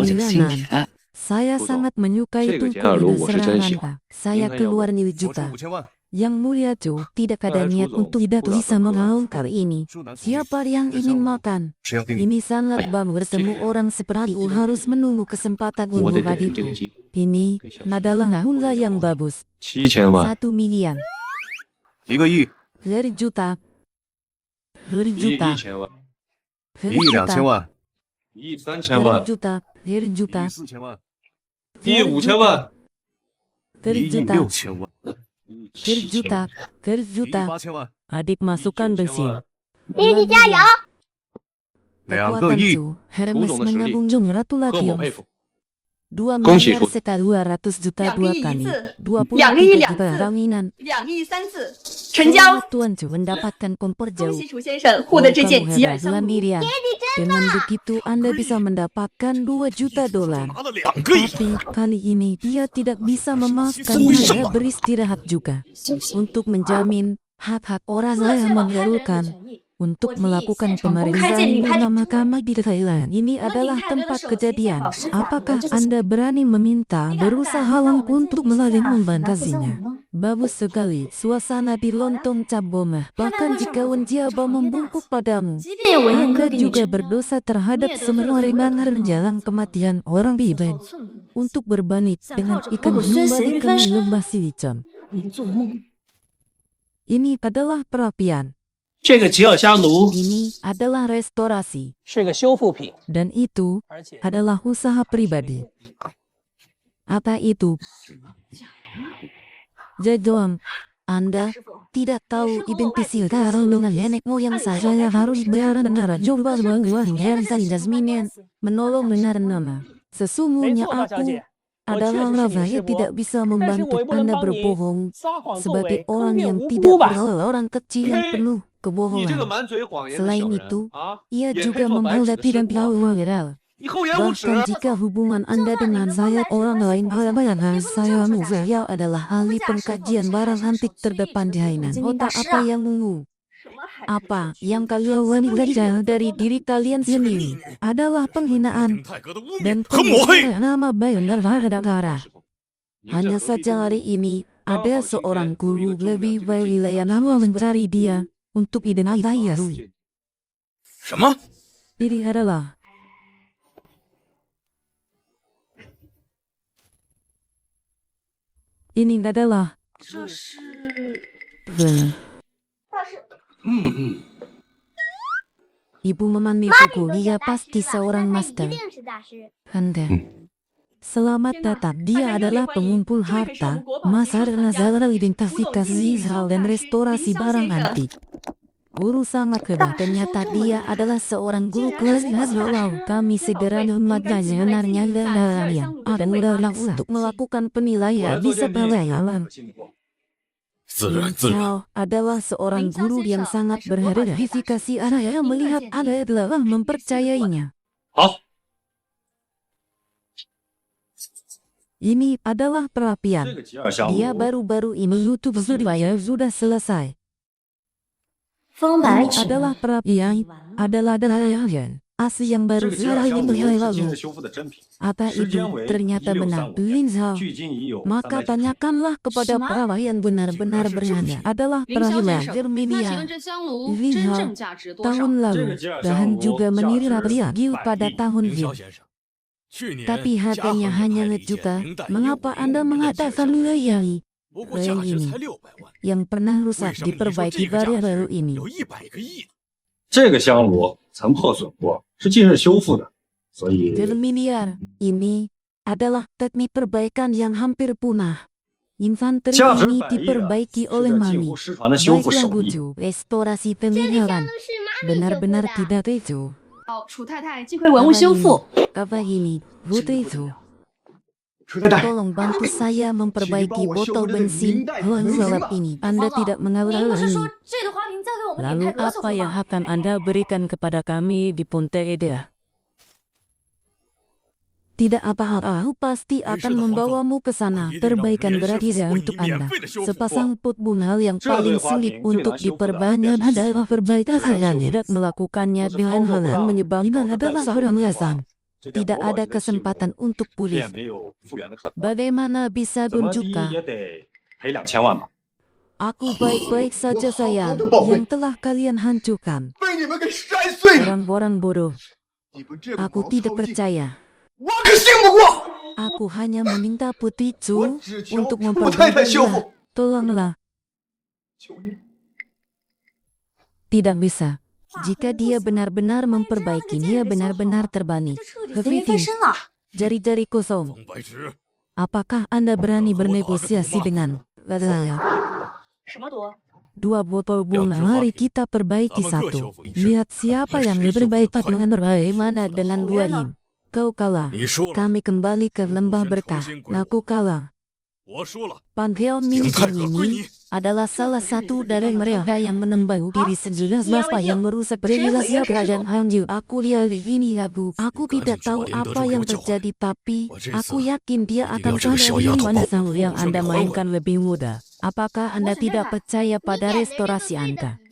Saya sangat menyukai tubuh dan serangan. Saya keluar 2 juta. 5000万， Yang mulia Joe, tidak ada niat untuk tidak bisa melakukan ini. Siapa yang ingin makan? 谁要定？ Ini sangat bagus. Semua orang seperti itu harus menunggu kesempatan 我 untuk 得点 itu. 这个鸡， Ini adalah hula yang bagus. 7000万， 1 miliar. 1个亿， 10 juta. 10 1亿 juta. 1000万， 10 1亿2000 万， 1亿3000万， 10 juta. 10 1 juta. 亿4000万， 1亿5000万， 10 1亿 juta. 6000万， 10 juta. 10 1亿 juta. 8000万， Adik masukkan bensin. 弟弟加油！ 2个亿， Hermes Tunggu, menyambung 何某 gratulation. 佩服。 2 恭喜 miliar 父 serta 200 juta 2 kali. 2亿 23 2 juta 次 ranginan. 2亿3次，成交！ Tuan Chu mendapatkan kompor 恭 jauh. 喜楚先生获得这件吉尔香炉。 Dirian. Dengan begitu Anda bisa mendapatkan 2 juta dolar. 拿了2个亿， Tapi kali ini dia tidak bisa memaafkan Anda beristirahat juga. Untuk menjamin hak-hak orang yang mengharukan. Untuk melakukan pemeriksaan bernama kami di Thailand. Ini adalah tempat kejadian. Apakah Anda berani meminta berusaha untuk melalui membantasinya? Bagus sekali. Suasana di lontong cap bom. Bahkan jika menjaba membungkuk padamu, Anda juga berdosa terhadap semua rimbanan jalan kematian orang bebas. Untuk berbanding dengan ikan membalikan lembah silicon. Ini adalah perapian. 这个吉尔香炉 Ini adalah restorasi. 是个修复品， Dan itu 而且 adalah usaha pribadi. Apa itu? Jadon, Anda tidak tahu identitas karolungan nenek moyang saya harus benar-benar coba menguasai jasminen, menolong dengan nama. Sesungguhnya aku adalah Ravaya tidak bisa membantu Anda berbohong sebagai orang yang tidak perlu orang kecil yang penuh 你这个 kebohongan. 满嘴谎言的 Selain 小人 itu, 啊， ia 也 juga 配说白纸 membuat 的 tidak 生活 tahu viral. 你厚颜无耻！ Bahkan jika hubungan Anda dengan saya orang lain bayangkan saya adalah ahli pengkajian barang antik terdepan di Hainan. Otak apa yang ungu? Apa yang kalian belajar dari diri kalian sendiri adalah penghinaan 太哥的污 dan 蔑和抹黑。 penghinaan nama baik negara. Hanya saja hari ini ada seorang guru lebih baik wilayah nama mencari dia untuk identifikasi. 什么？ Ini adalah ini adalah 这是 Ibu memanggilku, dia pasti seorang 一 master. 定是大师。 Anda. Selamat datang. Dia adalah pengumpul harta, masar nazar identifikasi hal dan restorasi barang antik. Guru sangat hebat. Ternyata dia adalah seorang guru kelas Hazwalau. Kami segera memadai sebenarnya dan yang ada mudah untuk melakukan penilaian di sebelah alam. Cao adalah seorang guru yang sangat berverifikasi anak yang melihat Anda adalah mempercayainya. Ini adalah perapian. Dia baru-baru ini YouTube saya sudah selesai. Ini adalah perapian, adalah dalayan. Asli yang baru sehari lalu. Apa itu ternyata benar? Linzhao. Maka tanyakanlah kepada perawan yang benar-benar berada adalah perawilan Germania. Linzhao tahun lalu dan juga meniru pria Gil pada tahun Gil. Tapi harganya hanya 1 juta. Mengapa Anda mengatakan nilai Rem ini yang pernah rusak diperbaiki baru ini? 这个香炉曾破损过，是近日修复的，所以 Germania ini adalah teknik perbaikan yang hampir punah. Infanteri ini diperbaiki oleh Mami. Baiklah buju, restorasi peninggalan. Benar-benar tidak itu. 楚太太既会文物修复， Apa ini? Butuh itu. Tolong bantu saya memperbaiki botol bensin gelap ini. Anda tidak mengawal ini. Lalu apa yang akan Anda berikan kepada kami di Ponte Edea? Tidak apa-apa, aku pasti akan membawamu ke sana. Perbaikan berarti untuk Anda. Sepasang pot bunga yang paling sulit untuk diperbanyak adalah perbaikan tidak melakukannya dengan hal yang menyebabkan adalah seorang lazam. Tidak ada kesempatan untuk pulih. Bagaimana bisa tunjukkan? Aku baik-baik saja sayang. Yang telah kalian hancurkan. Orang-orang bodoh. Aku tidak percaya. Aku hanya meminta putriku untuk memperbaikinya. Tolonglah. Tidak bisa. Jika dia benar-benar memperbaiki, dia benar-benar terbani. Kepiting. Jari-jari kosong. Apakah Anda berani bernegosiasi dengan saya? 2 botol bunga, mari kita perbaiki 1. Lihat siapa yang lebih baik dengan bagaimana dengan 2 ini. Kau kalah. Kami kembali ke lembah berkah. Aku kalah. Pantheon milik ini adalah salah satu dari mereka yang menembak diri sejelas bapak yang merusak privilege kerajaan Hanju. Aku lihat ini Bu. Aku tidak tahu apa yang terjadi, tapi aku yakin dia akan sadar di mana sang yang Anda mainkan lebih mudah. Apakah Anda tidak percaya pada restorasi Anda?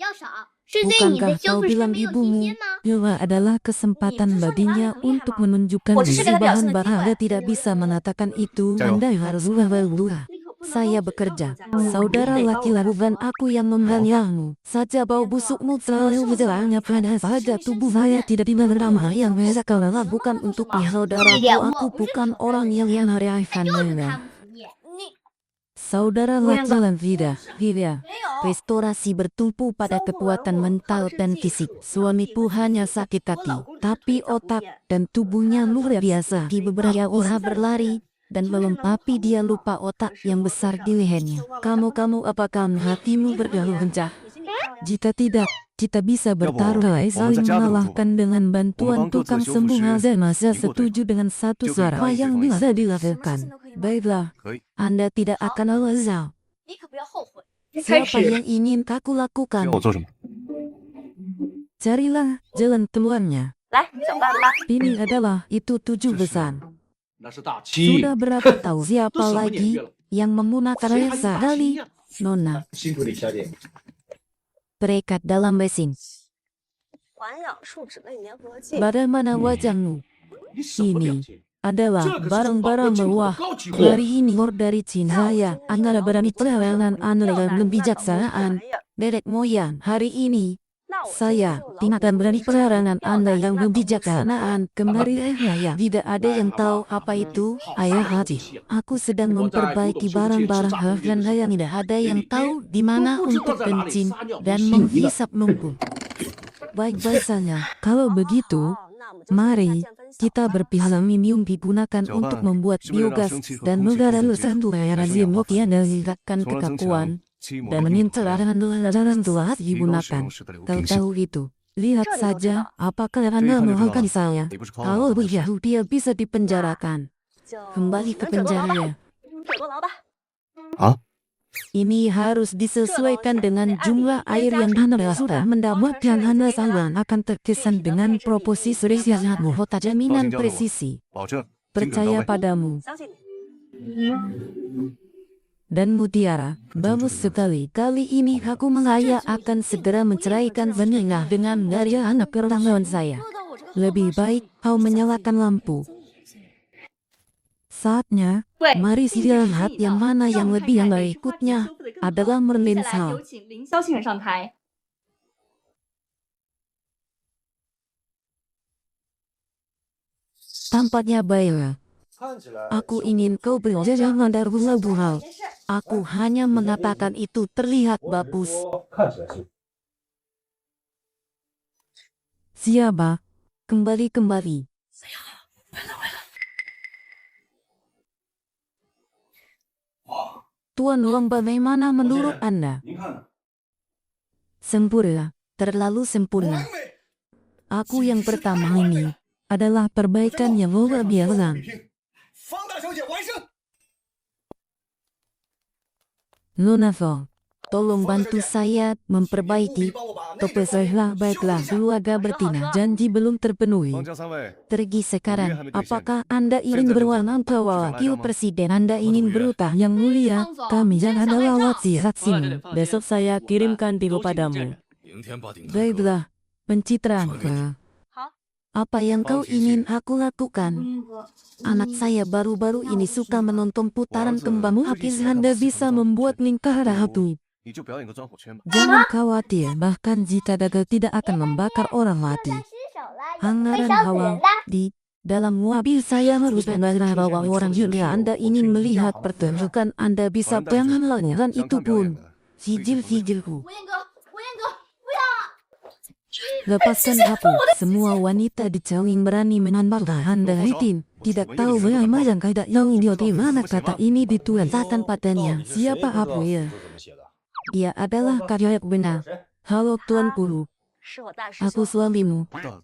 Bukankah kau bilang ibumu, bahwa adalah kesempatan baginya untuk menunjukkan si bahan bara tidak bisa mengatakan itu. Anda harus berubah. Saya bekerja. Saudara laki-laki dan aku yang membanyamu. Saja bau busukmu selalu berjalannya pada saja tubuh saya tidak dimenerima yang biasa kau lakukan untuk saudaraku. Aku bukan orang yang reakan mereka. Saudara laki-laki tidak. Restorasi bertumpu pada kekuatan mental dan fisik. Suamiku hanya sakit hati, tapi otak dan tubuhnya luar biasa. Di beberapa orang berlari dan melompat, dia lupa otak yang besar di lehernya. Kamu apakah hatimu bergaul kencang? Jika tidak, kita bisa bertaruh saling mengalahkan dengan bantuan tukang sembuh. Masa setuju dengan satu suara. Apa yang bisa dilakukan? Baiklah, Anda tidak akan lazal. Siapa yang ingin aku lakukan? Carilah jalan keluarnya. Ini adalah itu 7 besar. Sudah berapa tahu siapa lagi yang menggunakan rasa kali? Nona. Perekat dalam mesin. Bagaimana wajahmu? Ini adalah barang-barang mewah. Hari ini dari Cina ya. Anda berani perjalanan Anda dengan kebijaksanaan. Nenek moyang hari ini. Saya tidak akan berani perjalanan Anda yang kebijaksanaan. Kemarin ya. Tidak ada yang tahu apa itu. Ayah hati. Aku sedang memperbaiki barang-barang dan saya tidak ada yang tahu di mana untuk kencing dan menghisap lumpur. Baik-baik saja. Kalau begitu, mari kita berpihak minum digunakan untuk membuat biogas dan negara Nusantara yang menggunakan kekakuan dan menintelkan digunakan. Kau tahu itu. Lihat saja apakah Anda melakukan saya. Kalau begitu dia bisa dipenjarakan. Kembali ke penjara. Ini harus disesuaikan dengan jumlah air yang Anda sudah mendapatkan. Anda sangat akan terkesan dengan proposisi yang mohon jaminan presisi. 保证精准到 Percaya 位。 padamu. 相信你。 Dan Mutiara, bagus sekali. Kali ini aku Melaya akan segera menceraikan Vanilla dengan Daria anak kerangan saya. Lebih baik kau menyalakan lampu. Saatnya, mari lihat yang mana yang lebih yang berikutnya adalah Merlin 接下来 Sao. 有请凌霄信人上台。 Tampaknya baiklah. Aku ingin kau berjalan berburu. Aku hanya mengatakan itu terlihat bagus. Siapa? Kembali. Tuan Wang, bagaimana menurut Anda? Sempurna, terlalu sempurna. Aku yang pertama ini adalah perbaikan yang luar biasa. 方大小姐完胜。 Lunafo, tolong bantu saya memperbaiki. Topeslah, baiklah, keluarga bertina. Janji belum terpenuhi. 方家三位， Pergi sekarang. Apakah Anda ingin berwarna wakil presiden? Anda ingin berutah yang mulia? Kami yang adalah wasiat sini. Besok saya kirimkan tiru padamu. 明天把顶 Baiklah, pencitraan. Apa yang kau ingin aku lakukan? Anak saya baru-baru ini suka menonton putaran kembang api. Anda bisa membuat lingkar ratu. 你就表演个钻火圈吧。 Jangan khawatir, bahkan jika gagal tidak akan membakar orang mati. Hangaran hawa di dalam mobil saya harus benar bahwa orang juga Anda ingin melihat pertunjukan Anda bisa jangan lakukan itu pun. Sijil-sijilku. 吴彦哥，不要！ Lepaskan aku. Semua wanita di Cawing berani menambah Anda itin. Tidak tahu bagaimana yang kata yang idiot di mana kata ini dituliskan padanya. Siapa aku ya? Dia adalah karya benar. Halo Tuan Guru. 是我大师兄。 Aku suamimu. 大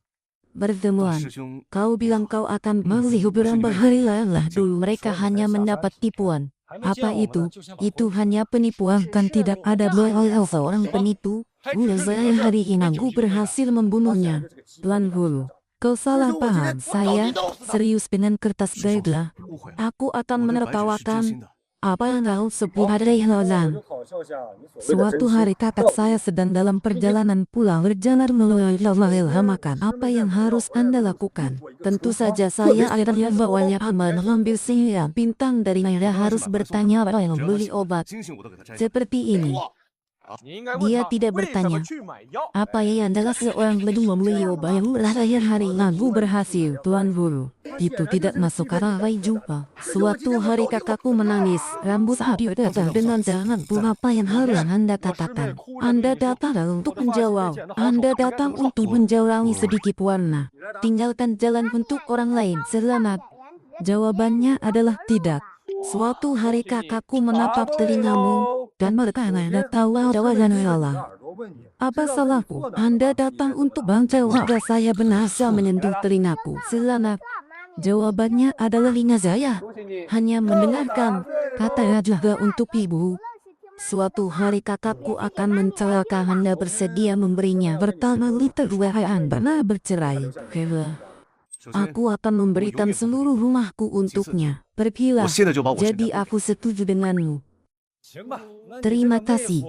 Bertemuan. 师兄， Kau bilang kau akan melihat berambah hari lah. Dulu mereka hanya mendapat tipuan. Apa itu? Itu hanya penipuan, kan tidak ada bohong seorang penipu. Saya hari ini aku berhasil membunuhnya. Tuan Guru, kau salah paham. Saya serius dengan kertas baiklah. 误会了， Aku akan 我对白纸是真心 menertawakan 的。 apa yang kau sebut hari hilang. Suatu hari kakak saya sedang dalam perjalanan pulang berjalan melelahkan apa yang harus Anda lakukan. Tentu saja saya akhirnya bawanya aman mengambil sihir bintang dari Anda harus bertanya apa yang beli obat. 星星我都给他摘下。 Seperti ini. Dia tidak bertanya. Apa yang adalah seorang belum membeli obat yang terakhir hari lalu berhasil, Tuan Guru. Itu tidak masuk akal juga. Suatu hari kakakku menangis. Rambut hadir datang dengan jangan pun apa yang harus Anda katakan. Anda datang untuk menjawab. Anda datang untuk menjauhi sedikit warna. Tinggalkan jalan untuk orang lain. Selamat. Jawabannya adalah tidak. Suatu hari kakakku menatap telingamu dan berkata, Anda tahu jawabannya Allah. Apa salahku? Anda datang untuk menjawab saya berhasil menyentuh telingaku. Selamat. Jawabannya adalah telinga saya. Hanya mendengarkan. Kata juga untuk ibu. Suatu hari kakakku akan mencelakakan Anda bersedia memberinya. Pertama liter wahai Anda bercerai. Aku akan memberikan seluruh rumahku untuknya. Pergilah. Jadi aku setuju denganmu. Terima kasih.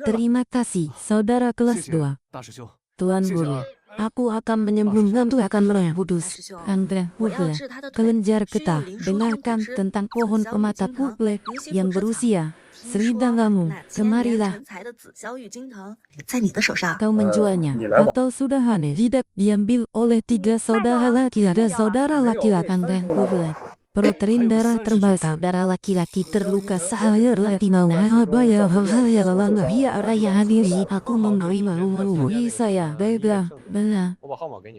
Terima kasih, saudara kelas 2. 大师兄， Tuan Guru, aku akan menyembuhkan itu akan merah kudus. Anda, Wukle, kelenjar getah, dengarkan tentang pohon pemata Wukle yang berusia 1000 kamu. Kemarilah. 才的紫霄玉金藤在你的手上。 Kau menjualnya, atau sudah aneh tidak diambil oleh 3 saudara laki-laki. Saudara laki-laki Anda, Wukle. Protein darah terbang saudara laki-laki terluka sahaya latina wahaya hal-hal langah ya raya hadiri aku menerima umurui saya baiklah benar.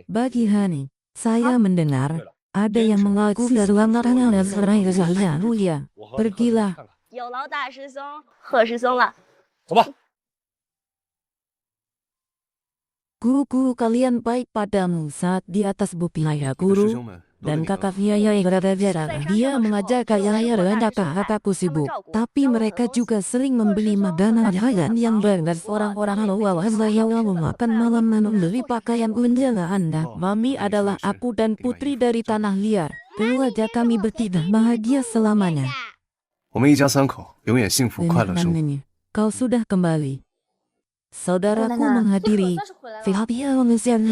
Bagi Hani, saya mendengar ada yang mengaku dari langaran dan serai saya mulia. Pergilah. 有劳大师兄、贺师兄了。 Guru-guru kalian baik padamu saat di atas bukit ya 你的师 guru. 兄们 dan kakaknya yang berada jarang. Dia mengajak ayahnya dan kakakku sibuk. Tapi mereka juga sering membeli makanan yang banyak. Orang-orang luar yang makan malam membeli pakaian undangan Anda. Mami adalah aku dan putri dari tanah liar. Keluarga kami bertiga bahagia selamanya. 我们一家3口永远幸福快乐生活。 Kau sudah kembali. Saudaraku menghadiri Filipina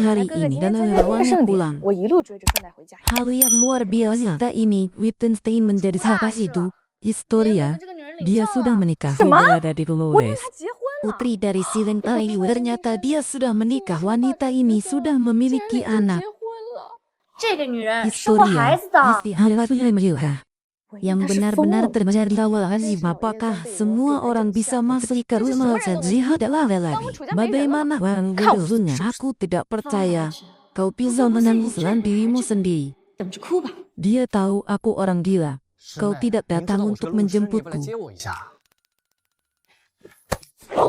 hari ini dan awalnya pulang. Hal yang luar biasa ini, Wittgenstein menjadi sahabat itu. Historia, dia sudah menikah. Berada di Flores. Putri dari Silentai, ternyata dia sudah menikah. Wanita ini sudah memiliki anak. Historia, yang benar-benar terjadi awal azim. Apakah semua orang bisa masuk ke rumah jihad adalah lagi? Bagaimana orang bodohnya? Aku tidak percaya. Kau bisa menanggung dirimu sendiri. Dia tahu aku orang gila. Kau tidak datang untuk menjemputku.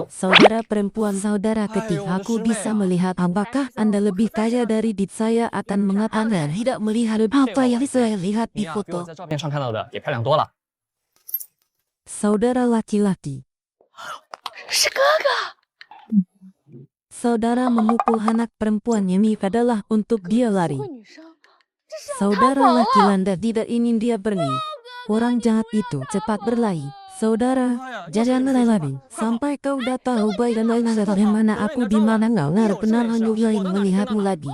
Saudara perempuan saudara ketika aku bisa melihat apakah Anda lebih kaya dari saya akan mengatakan tidak melihat apa yang saya lihat di foto. Saudara laki-laki. Saudara memukul anak perempuan ini adalah untuk dia lari. Saudara laki-laki tidak ingin dia pergi. Orang jahat itu cepat berlari. Saudara, jangan lari sampai kau dah tahu baik dan bagaimana aku di mana nggak pernah lain melihatmu lagi.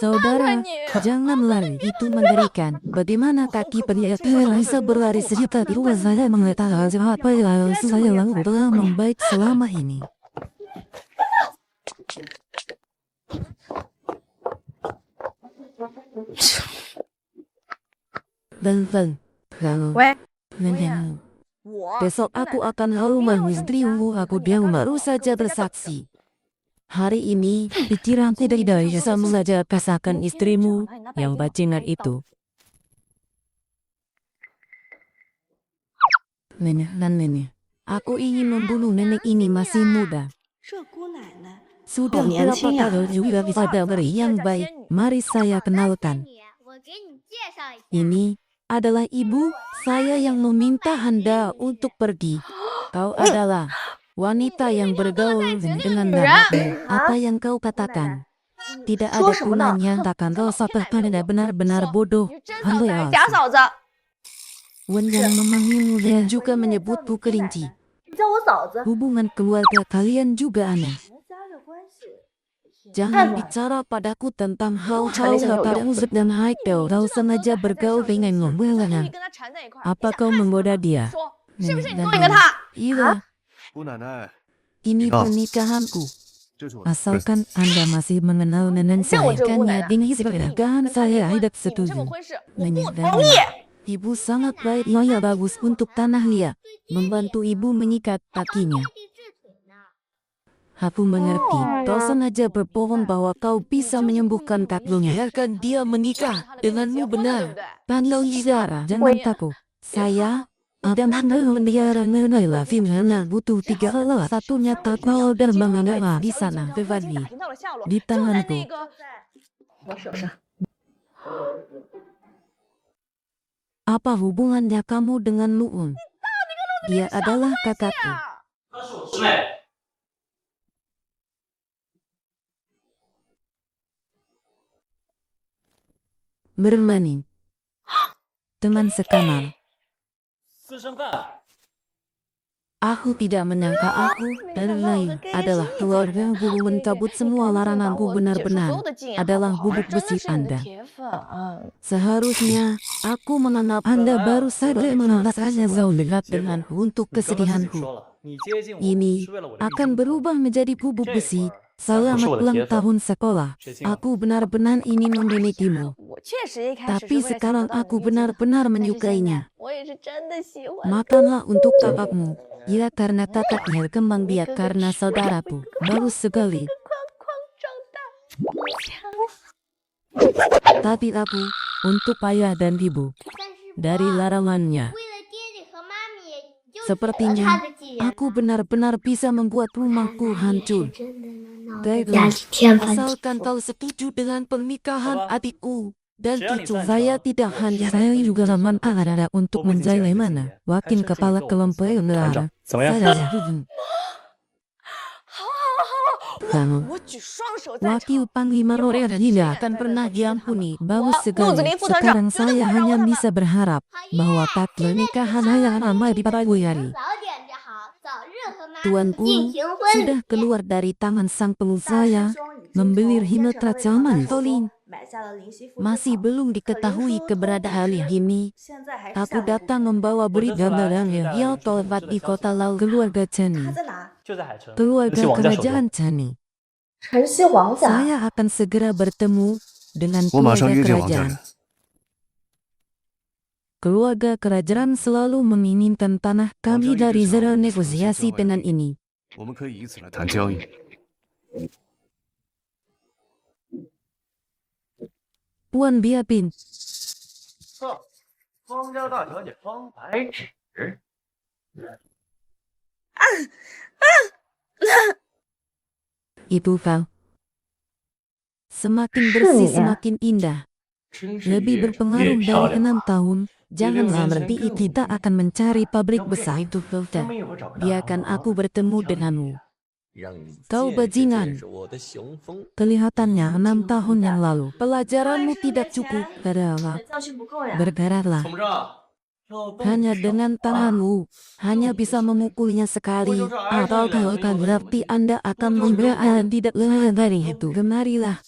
Saudara, jangan lari, itu mengerikan. Bagaimana kaki pria bisa berlari secepat itu? Saya mengetahui apa yang saya lakukan telah membaik selama ini. Besok aku akan ke rumah istrimu. Aku diam baru saja bersaksi. Hari ini pikiran tidak bisa mengajar kasakan istrimu yang bajingan itu. Nenek, aku ingin membunuh nenek ini masih muda. Sudah berapa tahun juga pada beri yang baik. Mari saya kenalkan. Ini adalah ibu saya yang meminta Anda untuk pergi. Kau adalah wanita yang bergaul dengan namamu. Apa yang kau katakan? Tidak ada gunanya. Takkan kau sampai pada benar-benar bodoh. Anda Wen yang memanggilmu dan juga menyebutku kelinci. Hubungan keluarga kalian juga aneh. Jangan bicara padaku tentang hal-hal dan Haikal. Kau sengaja bergaul dengan ngomongnya. Apa kau menggoda dia? Iya. Ini pernikahanku. Asalkan Anda masih mengenal nenek saya, dengan silakan saya tidak setuju. Ibu sangat baik, ya bagus untuk tanah liat. Membantu ibu mengikat kakinya. Aku mengerti, kau sengaja berbohong bahwa kau bisa menyembuhkan kakinya. Biarkan dia menikah denganmu benar. Pandau Izara, jangan takut. Saya ada mendiara menilai filmnya butuh 3 hal. Satunya takut dan mengenal di sana. Bevani, di tanganku. Apa hubungannya kamu dengan Luun? Dia adalah kakakku. Bermain. Teman sekamar. Aku tidak menyangka aku dan lain adalah keluarga guru mencabut semua laranganku benar-benar adalah bubuk besi Anda. Seharusnya aku menganggap Anda baru saja mengalasnya jauh dekat denganku untuk kesedihanku. Ini akan berubah menjadi bubuk besi. Selamat ulang tahun sekolah. Aku benar-benar ingin memilikimu. Tapi sekarang aku benar-benar menyukainya. Makanlah untuk kakakmu. Ya karena kakaknya kembang biak karena saudaraku. Bagus sekali. Tapi aku untuk ayah dan ibu. Dari larangannya. Sepertinya aku benar-benar bisa membuat rumahku hancur. Baiklah, asalkan kau setuju dengan pernikahan adikku. Dan cucu saya tidak hanya saya juga zaman ada untuk menjaga mana. Wakil kepala kelompok negara. Saya kamu, wakil panglima Rorer tidak akan pernah diampuni. Bagus sekali. Sekarang saya hanya bisa berharap bahwa pernikahan hanya ramai di pagi hari. Tuanku sudah keluar dari tangan sang pengusaha membeli Himatra zaman Tolin. Masih belum diketahui keberadaan ini. Aku datang membawa berita barangnya. Ia terlebat di kota laut keluarga Chani. Keluarga kerajaan Chani. Saya akan segera bertemu dengan keluarga kerajaan. Keluarga kerajaan selalu menginginkan tanah kami dari zero negosiasi dengan ini. Puan Biapin. Itu kau. Semakin bersih semakin indah. Lebih berpengaruh dari 6 tahun. Janganlah berhenti, kita akan mencari pabrik besar itu filter. Biarkan aku bertemu denganmu. Kau bajingan. Kelihatannya 6 tahun yang lalu. Pelajaranmu tidak cukup. Bergeraklah. Hanya dengan tanganmu. Hanya bisa memukulnya sekali. Atau kalau akan berarti Anda akan memberikan tidak lebih dari itu. Kemarilah.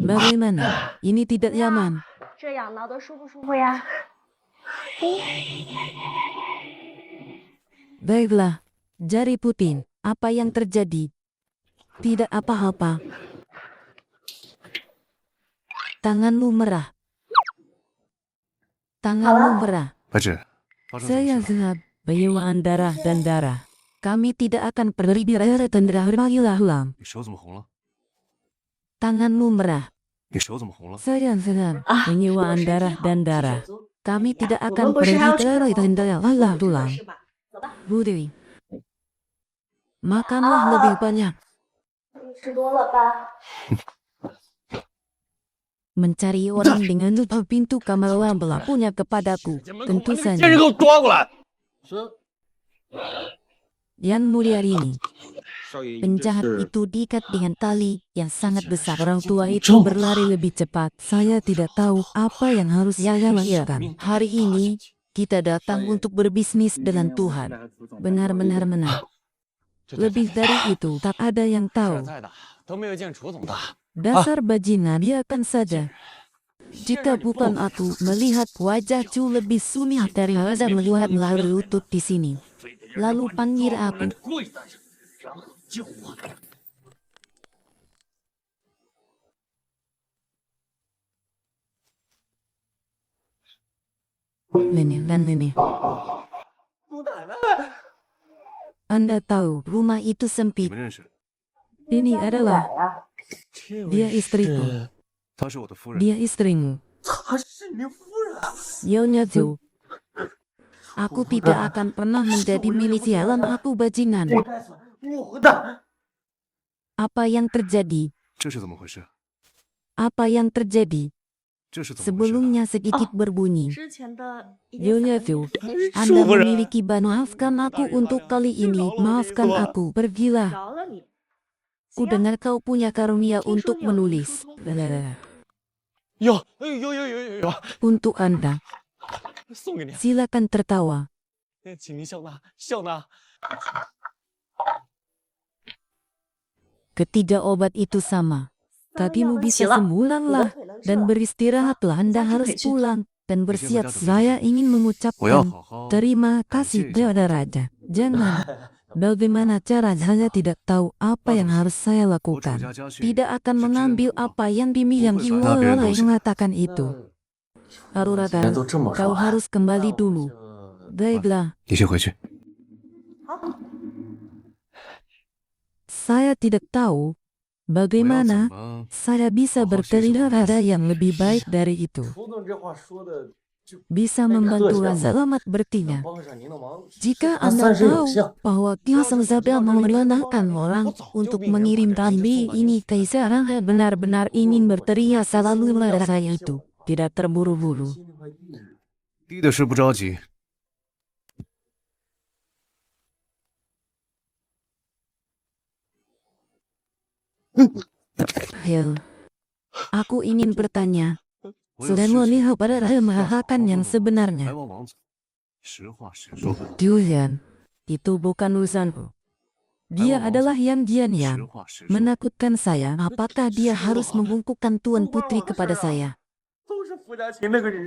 Bagaimana? Ini tidak nyaman. Baiklah, Jari Putin, apa yang terjadi? Tidak apa-apa. Tanganmu merah. Tanganmu merah. Saya gelap, bayuan darah dan darah. Kami tidak akan pergi berada tendera berbagilah ulang. Tanganmu merah. Saya gelap, bayuan darah dan darah. Kami tidak akan pergi berada tendera ulang. Budi, makanlah lebih banyak. Mencari orang dengan tutup pintu kamar lambelah punya kepadaku. Tentu saja. Yang mulia ini, penjahat itu diikat dengan tali yang sangat besar. Orang tua itu berlari lebih cepat. Saya tidak tahu apa yang harus saya lakukan. Hari ini, kita datang untuk berbisnis dengan Tuhan. Benar-benar menang. Lebih dari itu, tak ada yang tahu. Dasar bajingan, biarkan saja. Jika bukan aku melihat wajahku lebih sunyi dari Hazar melihat melalui lutut di sini. Lalu panggil aku. Nenek. Anda tahu rumah itu sempit. Ini adalah dia istriku. Dia istrimu. Nyonya Zhou. Aku tidak akan pernah menjadi milik sialan aku bajingan. Apa yang terjadi? Apa yang terjadi? Sebelumnya sedikit berbunyi. Nyonya Zhou, Anda memiliki maafkan aku untuk kali ini. Maafkan aku, pergilah. Ku dengar kau punya karunia untuk menulis. Untuk Anda. Silakan tertawa. Ketiga obat itu sama. Kakimu bisa sembuhlah dan beristirahatlah. Anda harus pulang dan bersiap. Saya ingin mengucapkan terima kasih kepada Raja. Jangan. Bagaimana cara saya tidak tahu apa yang harus saya lakukan. Tidak akan mengambil apa yang dimiliki oleh yang mengatakan itu. Arurakan, kau harus kembali dulu. Baiklah. Saya tidak tahu bagaimana saya bisa berterima kasih yang lebih baik dari itu. bisa membantu selamat bertindak. Jika Anda tahu bahwa Kiosel sedang memerintahkan orang untuk mengirim tambi ini ke Israel, benar-benar ingin berteriak selalu saya itu tidak terburu-buru. 低的是不着急。 Hel, aku ingin bertanya, sudah melihat pada mahakan yang sebenarnya? 白王王子，实话实说。 Julian, itu bukan urusanku. Dia adalah yang menakutkan saya. Apakah dia harus membungkukkan Tuan Putri kepada saya?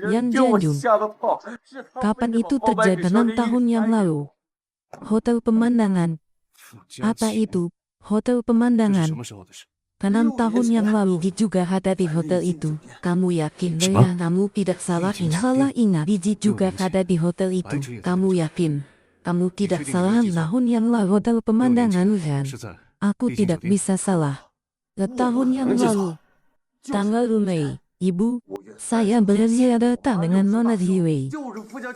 Yang Jianjun, kapan itu terjadi 6 tahun yang lalu? Hotel pemandangan. Apa itu? Hotel pemandangan. 6 tahun yang lalu juga ada di hotel itu. Kamu yakin? Kamu tidak salah. Salah ingat, Biji juga ada di hotel itu. Kamu yakin? Kamu tidak salah. Tahun yang lalu hotel pemandangan kan? Aku tidak bisa salah. Tahun yang lalu, tanggal Mei, Ibu, saya bekerja datang dengan Nona Ziwei.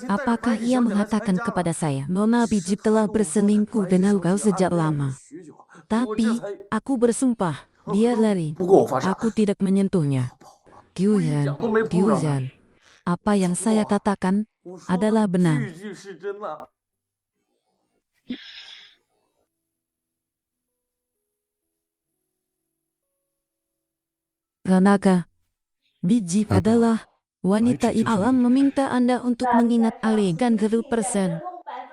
Apakah ia mengatakan kepada saya, Nona Biji telah berselingkuh dengan kau sejak lama? Tapi, aku bersumpah, dia lari. Aku tidak menyentuhnya. Gyuyan, apa yang saya katakan adalah benar. Ranaga, Biji adalah wanita alam meminta Anda untuk mengingat adegan 0%.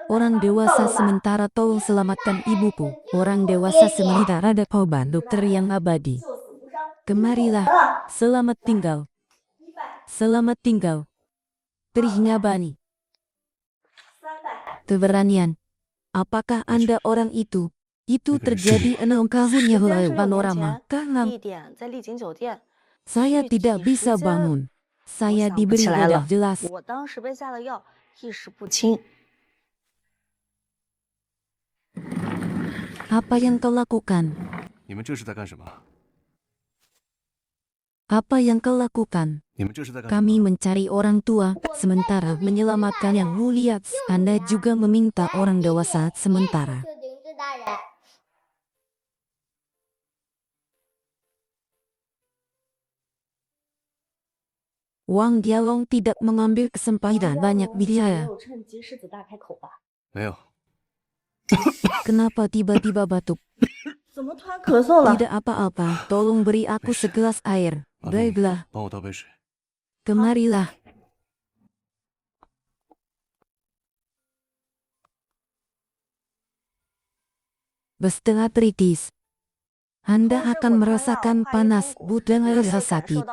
Orang dewasa sementara tolong selamatkan ibuku. Orang dewasa sementara ada korban dokter yang abadi. Kemarilah, selamat tinggal. Selamat tinggal. Perihnya Bani. Keberanian. Apakah Anda orang itu? Itu terjadi 6 tahun yang lalu panorama. Karena saya tidak bisa bangun. Saya diberi obat jelas. Apa yang kau lakukan? 你们这是在干什么？ Apa yang kau lakukan? 你们这是在干什么？ Kami mencari orang tua, sementara menyelamatkan yang mulia. Anda juga meminta orang dewasa sementara. Wang Dialong tidak mengambil kesempatan banyak biaya. 没有。 Kenapa tiba-tiba batuk? Tidak apa-apa, tolong beri aku segelas air. Baiklah, 帮我倒杯水。 kemarilah. Setengah kritis. Anda akan merasakan panas, dan rasa sakit.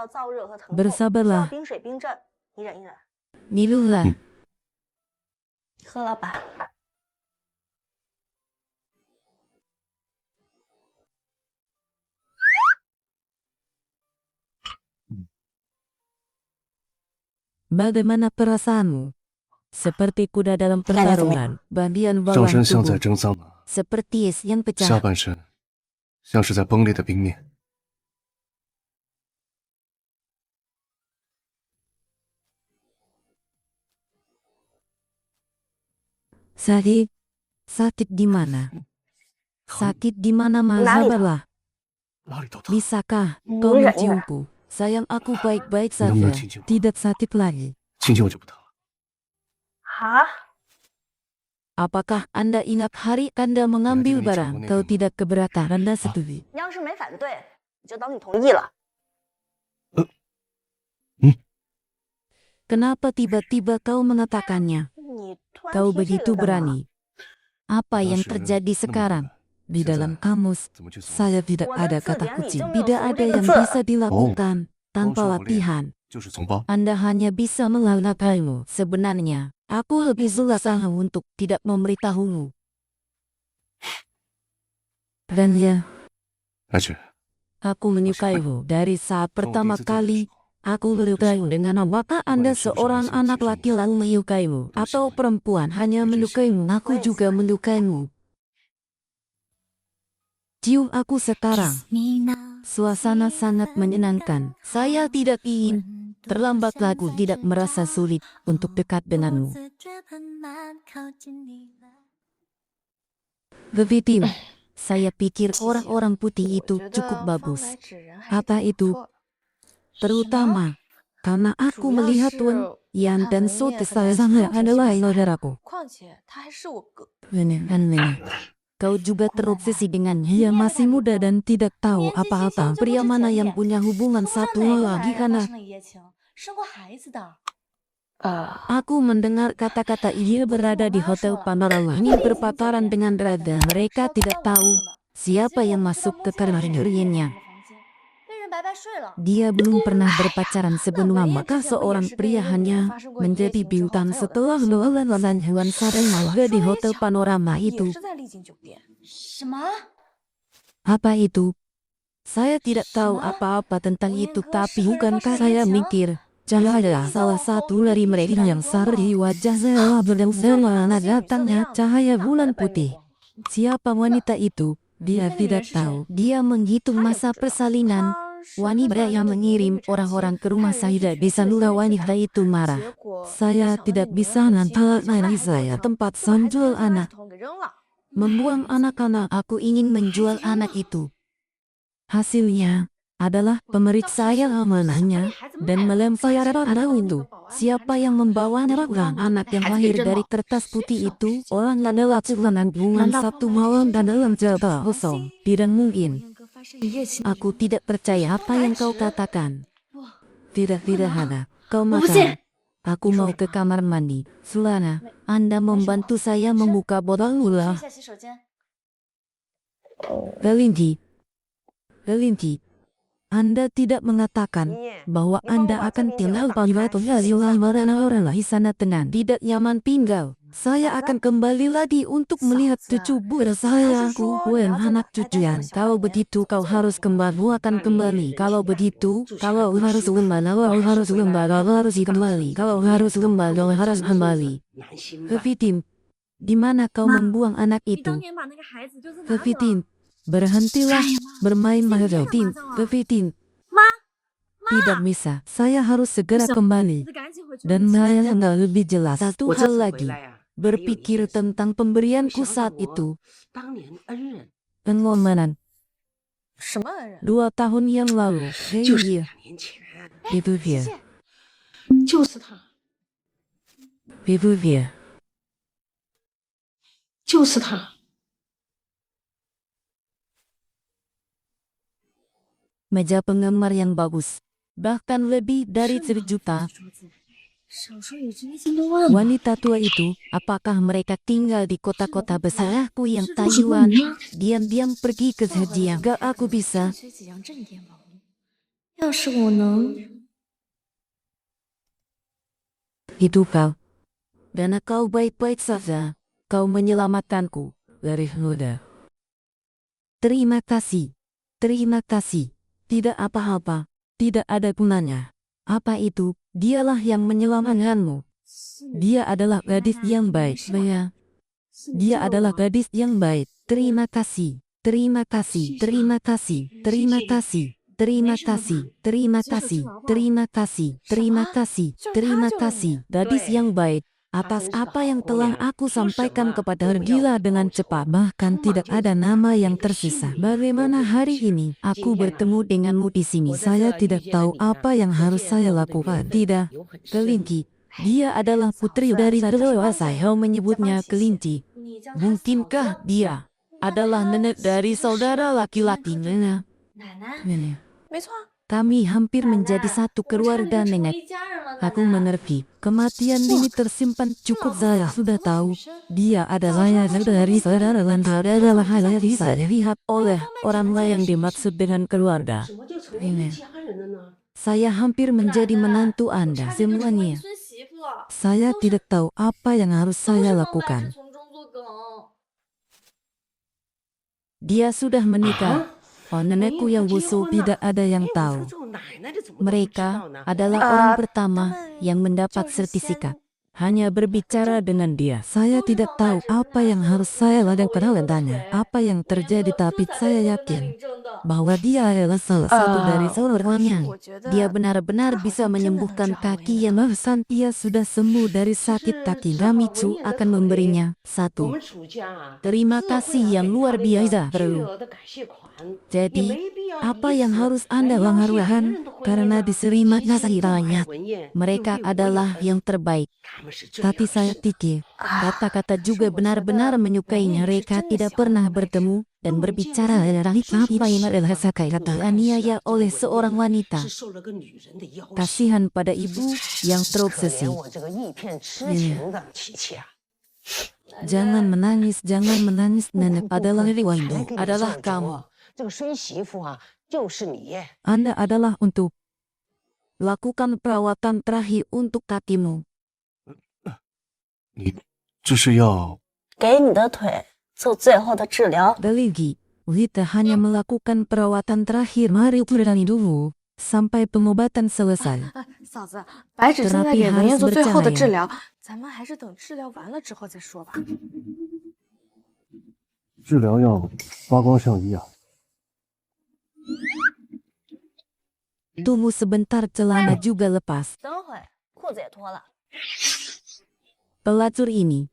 Bersabarlah. Minumlah. Bagaimana perasaanmu? Seperti kuda dalam pertarungan, bagian bawah tubuh seperti es yang pecah. 下半身像是在崩裂的冰面。 Sakit di mana? Sakit di mana, sabarlah. Bisakah kau menciumku? Sayang, aku baik-baik saja. Tidak sakit lagi. 亲亲我就不疼了。 Apakah Anda ingat hari Anda mengambil barang? Kau tidak keberatan, Anda setuju. 你要是没反对，我就当你同意了。 Kenapa tiba-tiba kau mengatakannya? Kau begitu berani. Apa yang terjadi sekarang? Di dalam kamus, saya tidak ada kata kunci. Tidak ada yang bisa dilakukan tanpa latihan. Anda hanya bisa melalaimu. Sebenarnya, aku lebih jelas untuk tidak memberitahumu. Dan ya, aku menyukaimu dari saat pertama kali. Aku menyukaimu dengan apakah Anda seorang anak laki-laki menyukaimu atau perempuan hanya menyukaimu. Aku juga menyukaimu. Cium aku sekarang. Suasana sangat menyenangkan. Saya tidak ingin terlambat lagu, tidak merasa sulit untuk dekat denganmu. Bevitim, saya pikir orang-orang putih itu cukup bagus. Apa itu? Terutama karena aku melihat Wen Yan dan Sote saya adalah saudaraku. Benar. Kau juga terobsesi dengan dia, masih muda dan tidak tahu apa-apa. Pria mana yang punya hubungan satu lagi karena aku mendengar kata-kata ia berada di Hotel Panorama ini berpaparan dengan Radha. Mereka tidak tahu siapa yang masuk ke kamarnya. Dia belum pernah berpacaran sebelumnya, maka seorang pria hanya menjadi bintang setelah lawan hewan sarang malah di Hotel Panorama itu. Apa itu? Saya tidak tahu apa-apa tentang itu, tapi bukankah saya mikir cahaya salah satu dari mereka yang sari wajah saya berdengselan datangnya cahaya bulan putih. Siapa wanita itu? Dia tidak tahu. Dia menghitung masa persalinan. Wanita yang mengirim orang-orang ke rumah saya bisa lula wanita itu marah. Saya tidak bisa nanti saya tempat menjual anak. Membuang anak-anak, aku ingin menjual anak itu. Hasilnya adalah pemeriksa yang menanya dan melempar anak itu. Siapa yang membawa anak yang lahir dari kertas putih itu? Orang adalah hubungan satu malam dan dalam jabal kosong. Tidak mungkin. Aku tidak percaya apa yang kau katakan. Tidak ada. Kau makan. Aku mau ke kamar mandi. Sulana, Anda membantu saya membuka botol gula. Belinti, Anda tidak mengatakan bahwa Anda akan tinggal orang di sana tenang. Tidak nyaman tinggal. Saya akan kembali lagi untuk melihat cucu saya. Aku anak cucuan. Kalau begitu kau harus kembali, akan kembali. Kalau begitu, kalau harus kembali. Kalau harus kembali. Kevitim, di mana kau membuang anak itu? Kevitim, berhentilah bermain Kevitim. Kevitim, tidak bisa. Saya harus segera kembali. Dan saya nggak lebih jelas. Satu hal lagi. Berpikir tentang pemberianku saat itu. Pengorbanan 2 tahun yang lalu. Itu dia. Meja penggemar yang bagus. Bahkan lebih dari 1 juta. Wanita tua itu, apakah mereka tinggal di kota-kota besar? Aku yang Taiwan, diam-diam pergi ke Zhejiang. Gak aku bisa. Itu kau. Dan kau baik-baik saja. Kau menyelamatkanku dari muda. Terima kasih. Terima kasih. Tidak apa-apa. Tidak ada gunanya. Apa itu? Dialah yang menyelamatkanmu. Dia adalah gadis yang baik. Dia adalah gadis yang baik. Terima kasih. Terima kasih. Terima kasih. Terima kasih. Terima kasih. Terima kasih. Terima kasih. Terima kasih. Terima kasih. Gadis yang baik. Atas apa yang telah aku sampaikan kepada gila dengan cepat, bahkan tidak ada nama yang tersisa. Bagaimana hari ini aku bertemu denganmu di sini? Saya tidak tahu apa yang harus saya lakukan. Tidak, kelinci. Dia adalah putri dari Raja. Saya menyebutnya kelinci. Mungkinkah dia adalah nenek dari saudara laki-laki nenek? Kami hampir menjadi satu keluarga, nenek. Aku mengerti. Kematian ini tersimpan cukup. Saya sudah tahu. Dia adalah dari saudara dan adalah hal yang bisa dilihat oleh orang lain dimaksud dengan keluarga. Ini. Saya hampir menjadi menantu Anda semuanya. Saya tidak tahu apa yang harus saya lakukan. Dia sudah menikah. Nenekku yang busuk tidak ada yang tahu. Mereka adalah orang pertama yang mendapat sertifikat. Hanya berbicara dengan dia. Saya tidak tahu apa yang harus saya lakukan. Tanya apa yang terjadi, tapi saya yakin bahwa dia adalah salah satu dari saudaranya. Dia benar-benar bisa menyembuhkan kaki yang Santia sudah sembuh dari sakit kaki. Namichu akan memberinya 1. Terima kasih yang luar biasa, bro. Jadi, apa yang harus Anda lakukan? Karena diterima nasiranya, mereka adalah yang terbaik. Tapi saya pikir, kata-kata juga benar-benar menyukainya. Mereka tidak pernah bertemu dan berbicara dari apa yang adalah kata aniaya oleh seorang wanita. Kasihan pada ibu yang terobsesi. Jangan menangis, nenek adalah Riwaido, adalah kamu. Anda adalah untuk lakukan perawatan terakhir untuk kakimu. 你这是要给你的腿做最后的治疗。 Lagi, kita hanya melakukan perawatan terakhir. Mari berani dulu sampai pengobatan selesai. 嫂子，白芷现在给文燕做最后的治疗，咱们还是等治疗完了之后再说吧。治疗要发光圣衣啊。 Tunggu sebentar, celana juga lepas. 等会裤子也脱了。 Pelacur ini,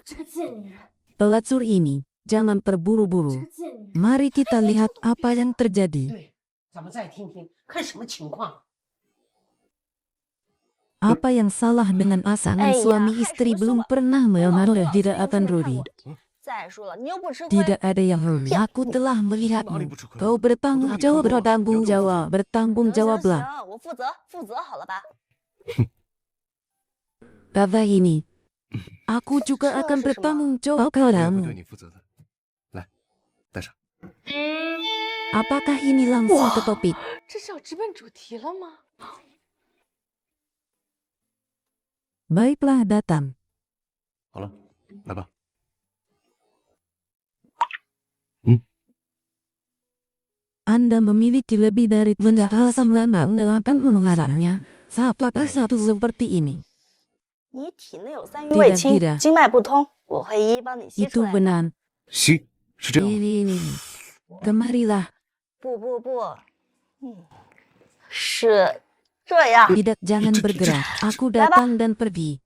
这个贱女人， pelacur ini, jangan terburu-buru. Mari kita lihat apa yang terjadi. 咱们再听听，看什么情况。 Apa yang salah dengan pasangan suami istri belum pernah mengenal? Tidak akan Rudy. 再说了，你又不吃亏。 Tidak ada yang Rudy. Aku telah melihatmu. Kau bertanggung jawab, bertanggung jawablah. 行，我负责好了吧？ Kata ini, aku juga akan bertanggung jawab 我会对 padamu. 你负责的。来，戴上。 Apakah ini langsung ke topik? 这是要直奔主题了吗？ Baiklah, datang. 好了，来吧。 Anda memiliki lebih dari penjelasan lama melakukan mengarahnya. Apakah satu seperti ini? 你体内有3余胃清，经脉不通，我会一一帮你吸出 Itu 来。 benar. 吸，是这样。 Ini. Kemarilah. 不，是这样。 Tidak, jangan bergerak. Aku datang dan pergi.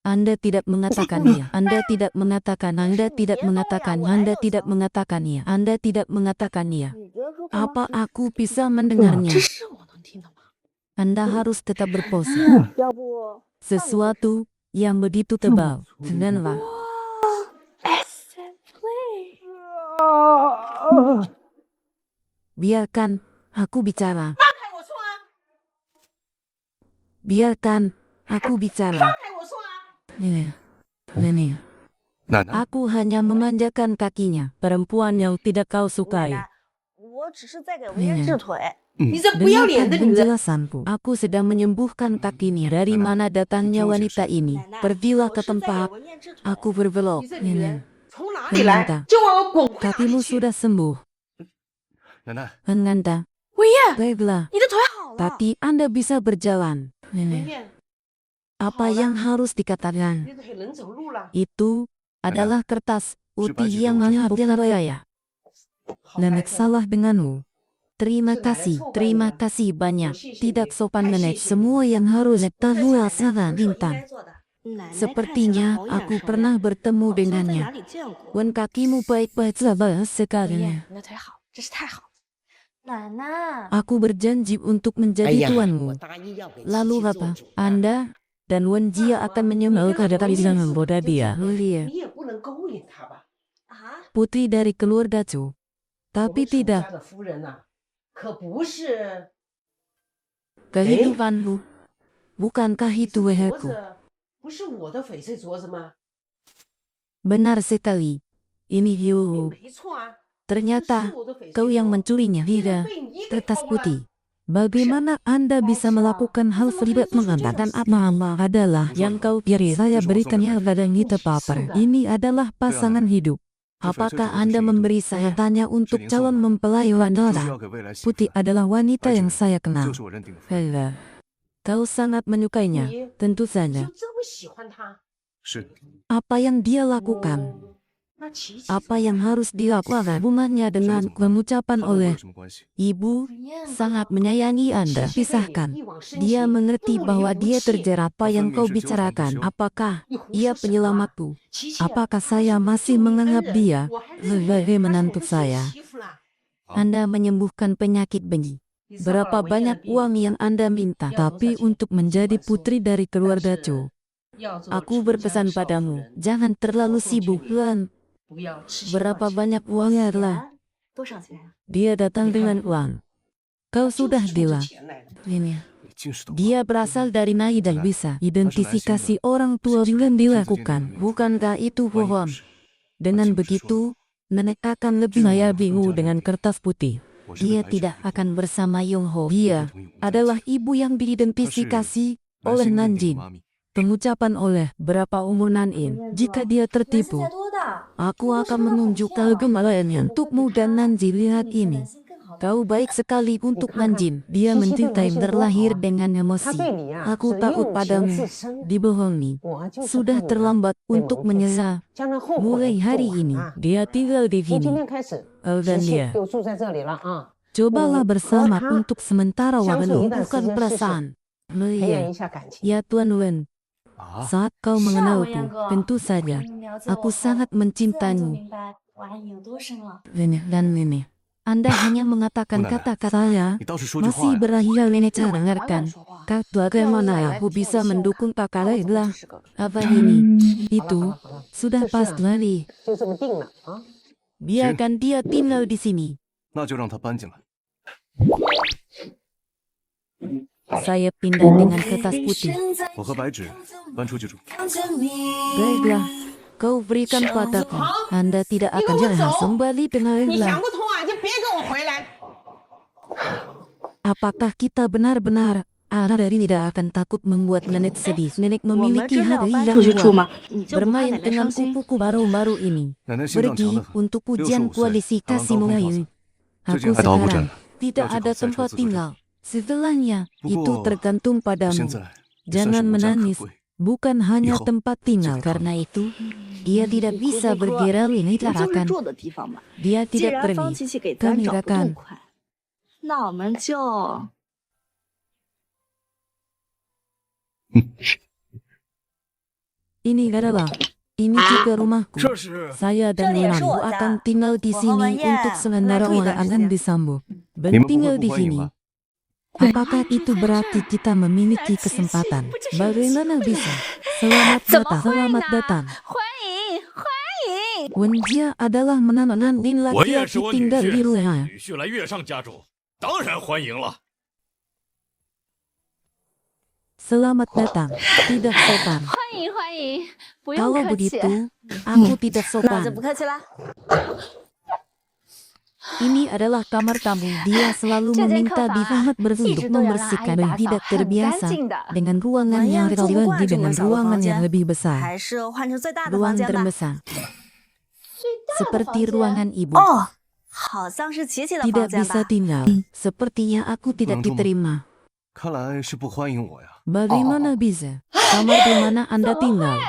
Anda tidak mengatakannya. Anda tidak mengatakan. Anda tidak mengatakan. Anda tidak mengatakannya. Anda tidak mengatakannya. Apa aku bisa mendengarnya? 这是我能听的吗？ Anda harus tetap berpose. 要不 Sesuatu yang begitu tebal. Dengarlah. Biarkan aku bicara. Biarkan aku bicara. Ini. 奶奶， Aku hanya memanjakan kakinya. Perempuan yang tidak kau sukai. 我只是在给文燕治腿。 你这不要脸的 Dengarkan 女人！ penjelasanku. Aku sedang menyembuhkan kakinya. Dari mana datangnya wanita ini? Pergilah ke tempat. Aku berbelok. 你这女 Ini. 人从哪里来？就往我滚回哪里 Kakimu 去！ sudah sembuh. 奶奶， Enganda. 文燕， Baiklah. 你的腿好了。 Tapi Anda bisa berjalan. 文 Ini. 燕， Apa yang harus dikatakan? 你的腿能走路了。 Itu adalah kertas putih yang hanya raya. 好 Nenek 白 salah denganmu. Terima kasih banyak. Tidak sopan nenek. Semua yang harus tahu sangat bintang. Sepertinya aku pernah bertemu dengannya. 哪里见过？ Wan kakimu baik-baik saja 文 sekali. 燕，你的腿好，真是太好了。奶奶， Aku berjanji untuk 哎 menjadi 呀，我 tuanmu. 答应要给 Lalu 琪琪做 apa? 主的 Anda dan Wan Jia akan menyembah kedatangan dengan bodoh dia. 你也不能勾引他吧？ Putri dari keluarga Chu. 我 Tapi 们楚家 tidak. 的夫人呐，可不是 Kehidupanmu. Bukankah itu 镯 leherku? 子，不是我的翡翠镯子吗？ Benar sekali. Ini hiu. 没错啊， Ternyata kau yang mencurinya. Tidak. Kertas putih. Bagaimana Anda bisa melakukan hal tidak mengatakan apa-apa adalah yang kau pilih. Saya berikannya kepada kita paper. Ini adalah pasangan hidup. Apakah Anda memberi saya tanya untuk calon mempelai 这是 wanita? 要给未来媳妇 Putih adalah wanita yang saya 就 kenal. 是我认定的。 Hela. Kau sangat menyukainya. 你 Tentu 就 saja. 这么喜欢他？ 是， Apa yang dia lakukan? Apa yang harus dilakukan? Hubungannya dengan pengucapan oleh ibu sangat menyayangi Anda. Pisahkan. Dia mengerti bahwa dia terjerat apa yang kau bicarakan. Apakah ia penyelamatku? Apakah saya masih menganggap dia sebagai menantu saya? Anda menyembuhkan penyakit benci. Berapa banyak uang yang Anda minta? Tapi untuk menjadi putri dari keluarga Chu, aku berpesan padamu, jangan terlalu sibuk, Lan. Berapa banyak uangnya adalah? Dia datang dengan uang. Kau sudah bilang. Ini. Dia berasal dari Nai dan bisa identifikasi orang tua yang dilakukan. Bukankah itu bohong? Dengan begitu, nenek akan lebih bingung dengan kertas putih. Dia tidak akan bersama Yong Ho. Dia adalah ibu yang diidentifikasi oleh Nanjin. Pengucapan oleh berapa umur Nanin. Jika dia tertipu, aku akan menunjukkan kegembalaannya untukmu dan Nanjin. Lihat ini. Kau baik sekali untuk Nanjin. Dia mencintai terlahir dengan emosi. Aku takut padamu. Dibohongi. Sudah terlambat untuk menyesal. Mulai hari ini, dia tinggal di sini. Dan dia. Cobalah bersama untuk sementara waktu, bukan perasaan. Ya Tuan Wen. Saat kau mengenalku, tentu saja, aku sangat mencintaimu. Dan ini. Anda hanya mengatakan kata-kata ya, masih berakhir ini cara dengarkan. Bagaimana aku bisa mendukung kakak lah? Apa ini? Itu sudah pas lari. Biarkan dia tinggal di sini. Saya pindah dengan kertas putih. Baiklah, kau berikan padaku. Anda tidak akan jalan kembali dengan hilang. Apakah kita benar-benar dari tidak akan takut membuat nenek sedih? Nenek memiliki hati yang kuat. Bermain dengan kupu-kupu baru-baru ini. Pergi untuk ujian kualifikasi mulai. Aku sekarang tidak ada tempat tinggal. Setelahnya, itu tergantung padamu. Jangan menangis. Bukan hanya tempat tinggal. Karena itu, dia tidak bisa bergerak ini akan. Dia tidak pergi. Kami akan. Ini adalah. Ini juga rumahku. Saya dan Wenanbu akan tinggal di sini untuk sementara orang akan disambut. Tinggal di sini. Apakah itu berarti kita memiliki kesempatan? Bagaimana bisa? Selamat datang. Selamat datang. Wenjia adalah menanam din laki-laki tinggal di rumah. Selamat datang. Tidak sopan. Kalau begitu, aku tidak sopan. Ini adalah kamar tamu. Dia selalu meminta Bifahmat untuk membersihkan dan tidak terbiasa dengan ruangan yang terganti dengan ruangan yang lebih besar. Ruang terbesar. Seperti ruangan ibu. Tidak bisa tinggal. Sepertinya aku tidak diterima. Bagaimana bisa? Kamar di mana Anda tinggal?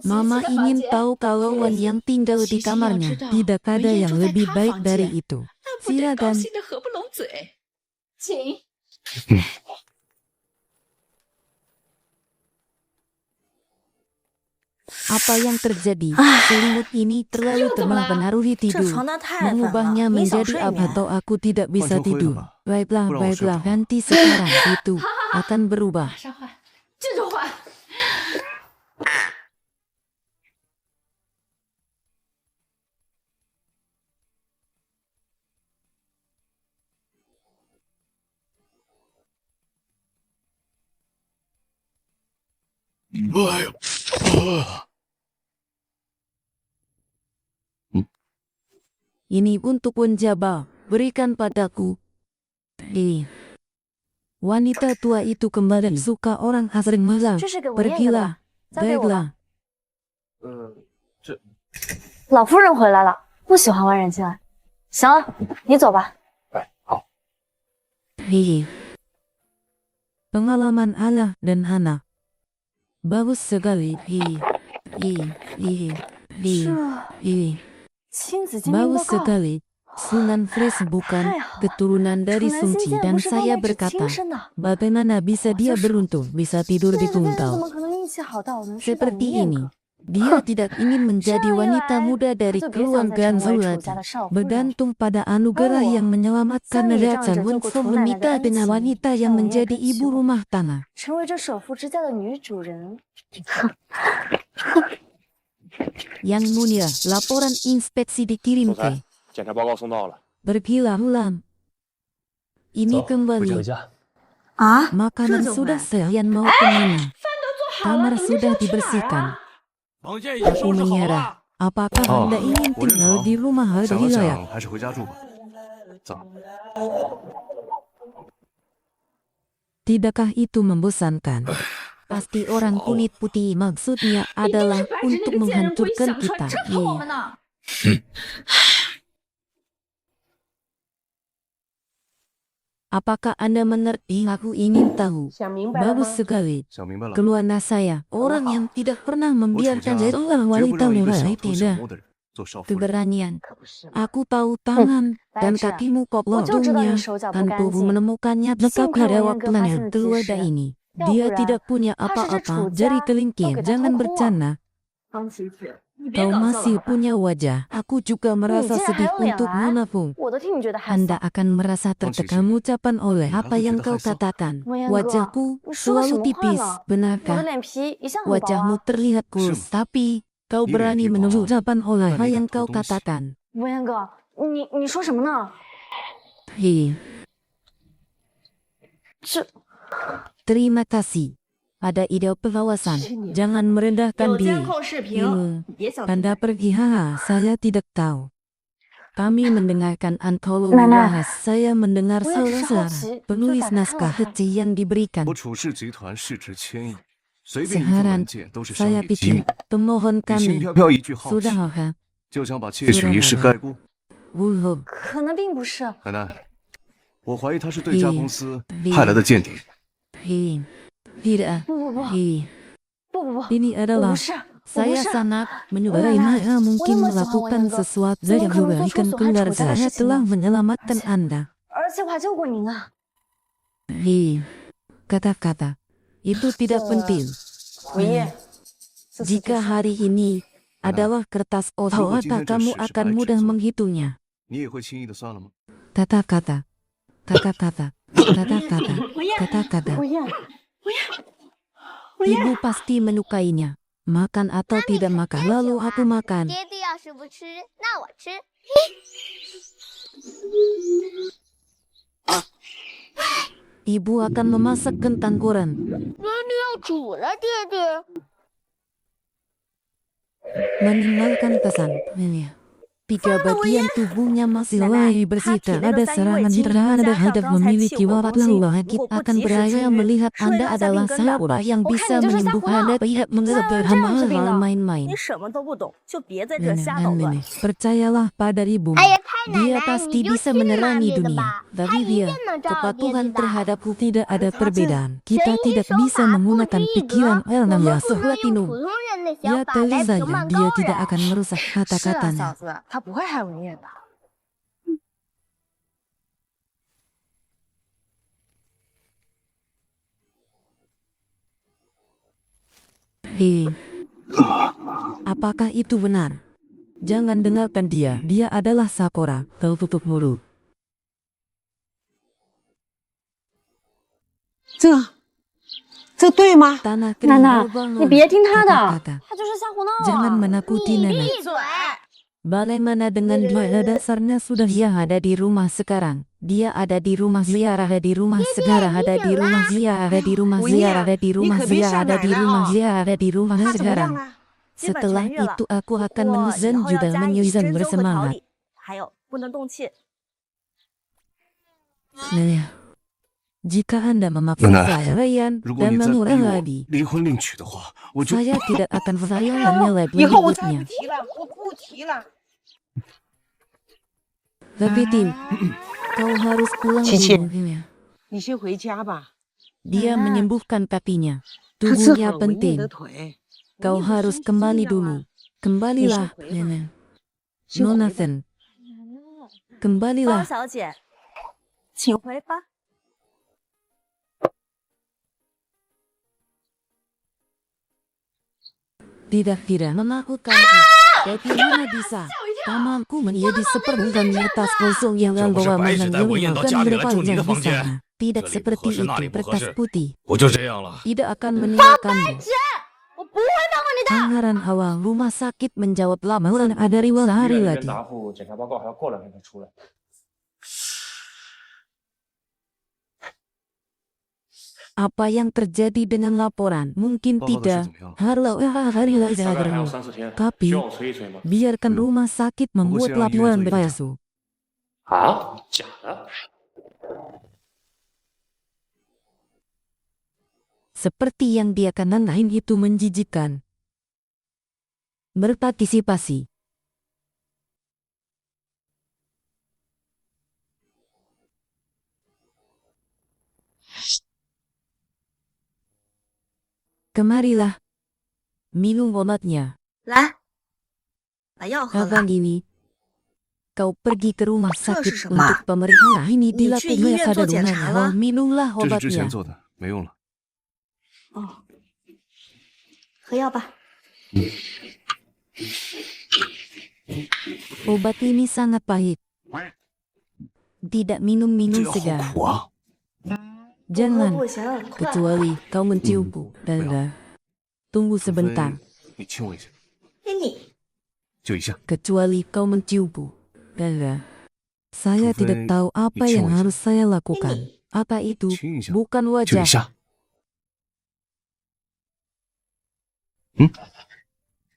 Mama ingin tahu kalau Wan yang tinggal di kamarnya. Tidak ada yang lebih baik dari itu. Silakan. Apa yang terjadi? Selimut ini terlalu mempengaruhi tidur. Mengubahnya menjadi apa atau aku tidak bisa tidur. Baiklah, baiklah. Ganti sekarang. Itu akan berubah. Ini untuk Wenjaba, berikan padaku. Wanita tua itu kembali suka orang asing malam. Pergilah, baiklah. 老夫人回来了，不喜欢外人进来。行了，你走吧。好。Pengalaman Allah dan Hana. Bagus sekali. Bagus sekali. Sunan Fresh bukan keturunan dari Sun Qi dan saya berkata, bagaimana bisa dia beruntung bisa tidur di Tungtao? Seperti ini. Dia tidak ingin menjadi wanita muda dari keluarga Zuladi. Bergantung pada anugerah yang menyelamatkan Raja Wensong menikah dengan wanita yang menjadi ibu rumah tangga. Yang Mulia, laporan inspeksi dikirimkan. Berkilau-lam. Ini kembali. Makanan sudah sekalian mau kemana? Kamar sudah dibersihkan. Aku menyerah. Apakah Anda ingin tinggal di rumah Hadilah? Tidakkah itu membosankan? Pasti orang kulit putih maksudnya adalah untuk menghancurkan kita. Apakah Anda mengerti? Aku ingin tahu. Bagus sekali. Keluarga saya, orang yang tidak pernah membiarkan seorang wanita mulai tidak. Keberanian. Aku tahu tangan dan kakimu kok lojongnya. Tanpa menemukannya dekat pada waktunya keluarga ini. Dia tidak punya apa-apa. Jari kelingking, jangan bercanda. Kau masih punya wajah. Aku juga merasa sedih untuk Munafung. Anda akan merasa tertekan ucapan oleh apa yang kau katakan. Wajahku selalu tipis, benarkah? Wajahmu terlihat kurus, tapi kau berani menunjuk ucapan oleh apa yang kau katakan. Terima kasih. Ada ide pengawasan, jangan merendahkan diri. Anda pergi, saya tidak tahu. Kami mendengarkan engkau membahas, saya mendengar suara penulis naskah kecil yang diberikan. Sekarang, saya pikir, pemohon kami, sudahkah? Belum. 奶奶，我怀疑他是对家公司派来的间谍。 Tidak. Ini adalah saya sangat menyukai Maya mungkin melakukan sesuatu yang merugikan keluarga. Saya telah menyelamatkan Anda. Kata-kata itu tidak penting. Jika hari ini adalah kertas otak, kamu akan mudah menghitungnya. Kata-kata. Kata-kata. Kata-kata. Kata-kata. Ibu pasti menyukainya. Makan atau tidak makan, lalu aku makan. Ibu akan memasak kentang goreng. Meninggalkan kesan. Tiga bagian tubuhnya masih lagi bersih. Ada serangan terhadap memiliki wabah penyakit akan beraya melihat Anda adalah seorang yang bisa menyembuhkan Anda. Pihak mengerti hal main-main. Percayalah pada ibu. Dia pasti bisa menerangi dunia. Tapi dia, kepatuhan terhadapku tidak ada perbedaan. Kita tidak bisa menggunakan pikiran yang sehuatinu. Ya teli saja, dia tidak akan merusak kata-katanya. 他不会害文燕的。Apakah itu benar? Jangan dengarkan dia. Dia adalah Sakura. Kau tutup mulut. 这对吗？奶奶，你别听他的，他就是瞎胡闹啊！ Jangan menakuti nenek. Bagaimana dengan dia? Dasarnya sudah dia ada di rumah sekarang. Dia ada di rumah ziarah, ada di rumah sekarang, ada di rumah ziarah, ada di rumah ziarah, ada di rumah ziarah, ada di rumah ziarah, ada di rumah sekarang. Setelah itu aku akan menyusun juga menyusun bersemangat. Jika Anda memakai saya dan mengurangi lagi, saya tidak akan sayangnya lagi berikutnya. Tapi Tim, kau harus pulang dulu. Dia menyembuhkan kakinya. Tubuhnya penting. Kau harus kembali dulu. Kembalilah, Nonathan. 包 Kembalilah. 小姐，请回吧。 Tidak menakutkan. Tapi mana bisa? Pamanku menjadi seperbukan di atas kosong yang membawa menanggung dan berpanjang di sana. Tidak seperti itu, kertas putih. 我就这样了。 Tidak akan meninggalkanmu. 我不会放过你的。 Pangeran awal rumah sakit menjawab lamaran ada riwayat hari lagi. 答复检查报告还要过2天才出来。 Apa yang terjadi dengan laporan? Mungkin tidak. Hari lagi. Tapi biarkan rumah sakit membuat laporan palsu. 啊？假的？ Seperti yang dia kanan lain itu menjijikan. Berpartisipasi. Kemarilah. Minum obatnya. 来，把药喝了。 Kapan ini? Kau pergi ke rumah sakit untuk pemeriksaan ini dilakukan pada rumahnya. Minumlah 这是之前 obatnya. 做的，没用了。 哦，喝药吧。 Obat ini sangat pahit. Tidak minum-minum segar. Jangan, kecuali kau menciumku. Dan tunggu sebentar. 你亲我一下，你，就一下。 Kecuali kau menciumku. Dan saya tidak tahu apa yang harus saya lakukan. Apa itu? Bukan 就一 wajah. 下。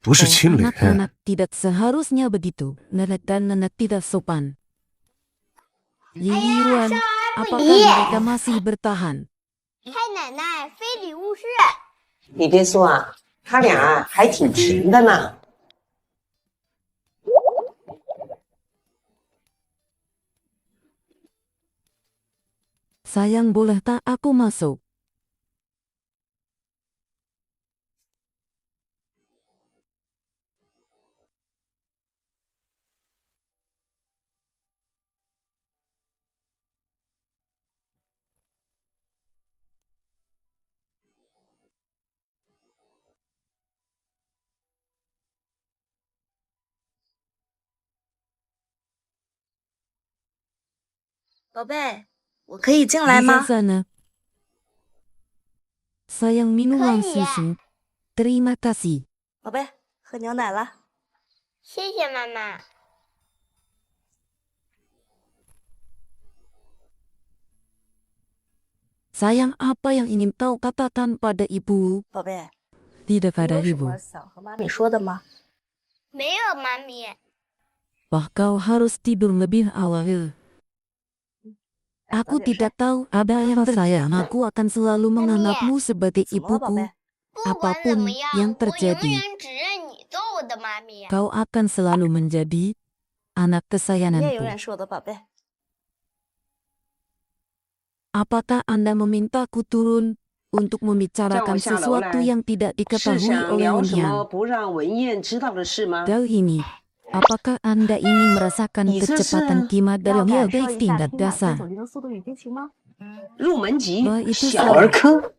不是亲脸。 Anak-anak tidak seharusnya begitu. Dan tidak sopan. Yuan, apakah mereka masih bertahan? 太奶奶非礼勿视。你别说啊，他俩还挺甜的呢。 Sayang, boleh tak aku masuk? “宝贝，我可以进来吗？” Di sana. Sayang, minumlah susu. Terima kasih. 宝贝，喝牛奶了。谢谢妈妈。 Sayang, apa yang ingin kau katakan pada ibu? 宝贝， Tidak 你 pada 有什 ibu. 么想和妈咪说的吗？没有妈咪。 Wah, kau harus tidur lebih awal. Aku tidak tahu ada yang sayang. Aku akan selalu menganggapmu sebagai ibuku. 不管怎 Apapun 么样， yang 我永 terjadi, 远只认你做我的妈咪。 kau akan selalu menjadi anak 你也永 kesayanganku. 远是我的宝贝。 Apakah Anda memintaku turun untuk 叫我 membicarakan 下楼 sesuatu 来， yang tidak 是 diketahui 想 oleh 聊什么 Wenyan? 不让文燕知道的事吗？ Kali ini, apakah Anda ingin merasakan 你这是 kecepatan kimat 要 dalam 感 Yelda 受一下 tingkat 听马 dasar? 走离的速度与激情吗？入门级 Wah, itu 小 salah. 儿科。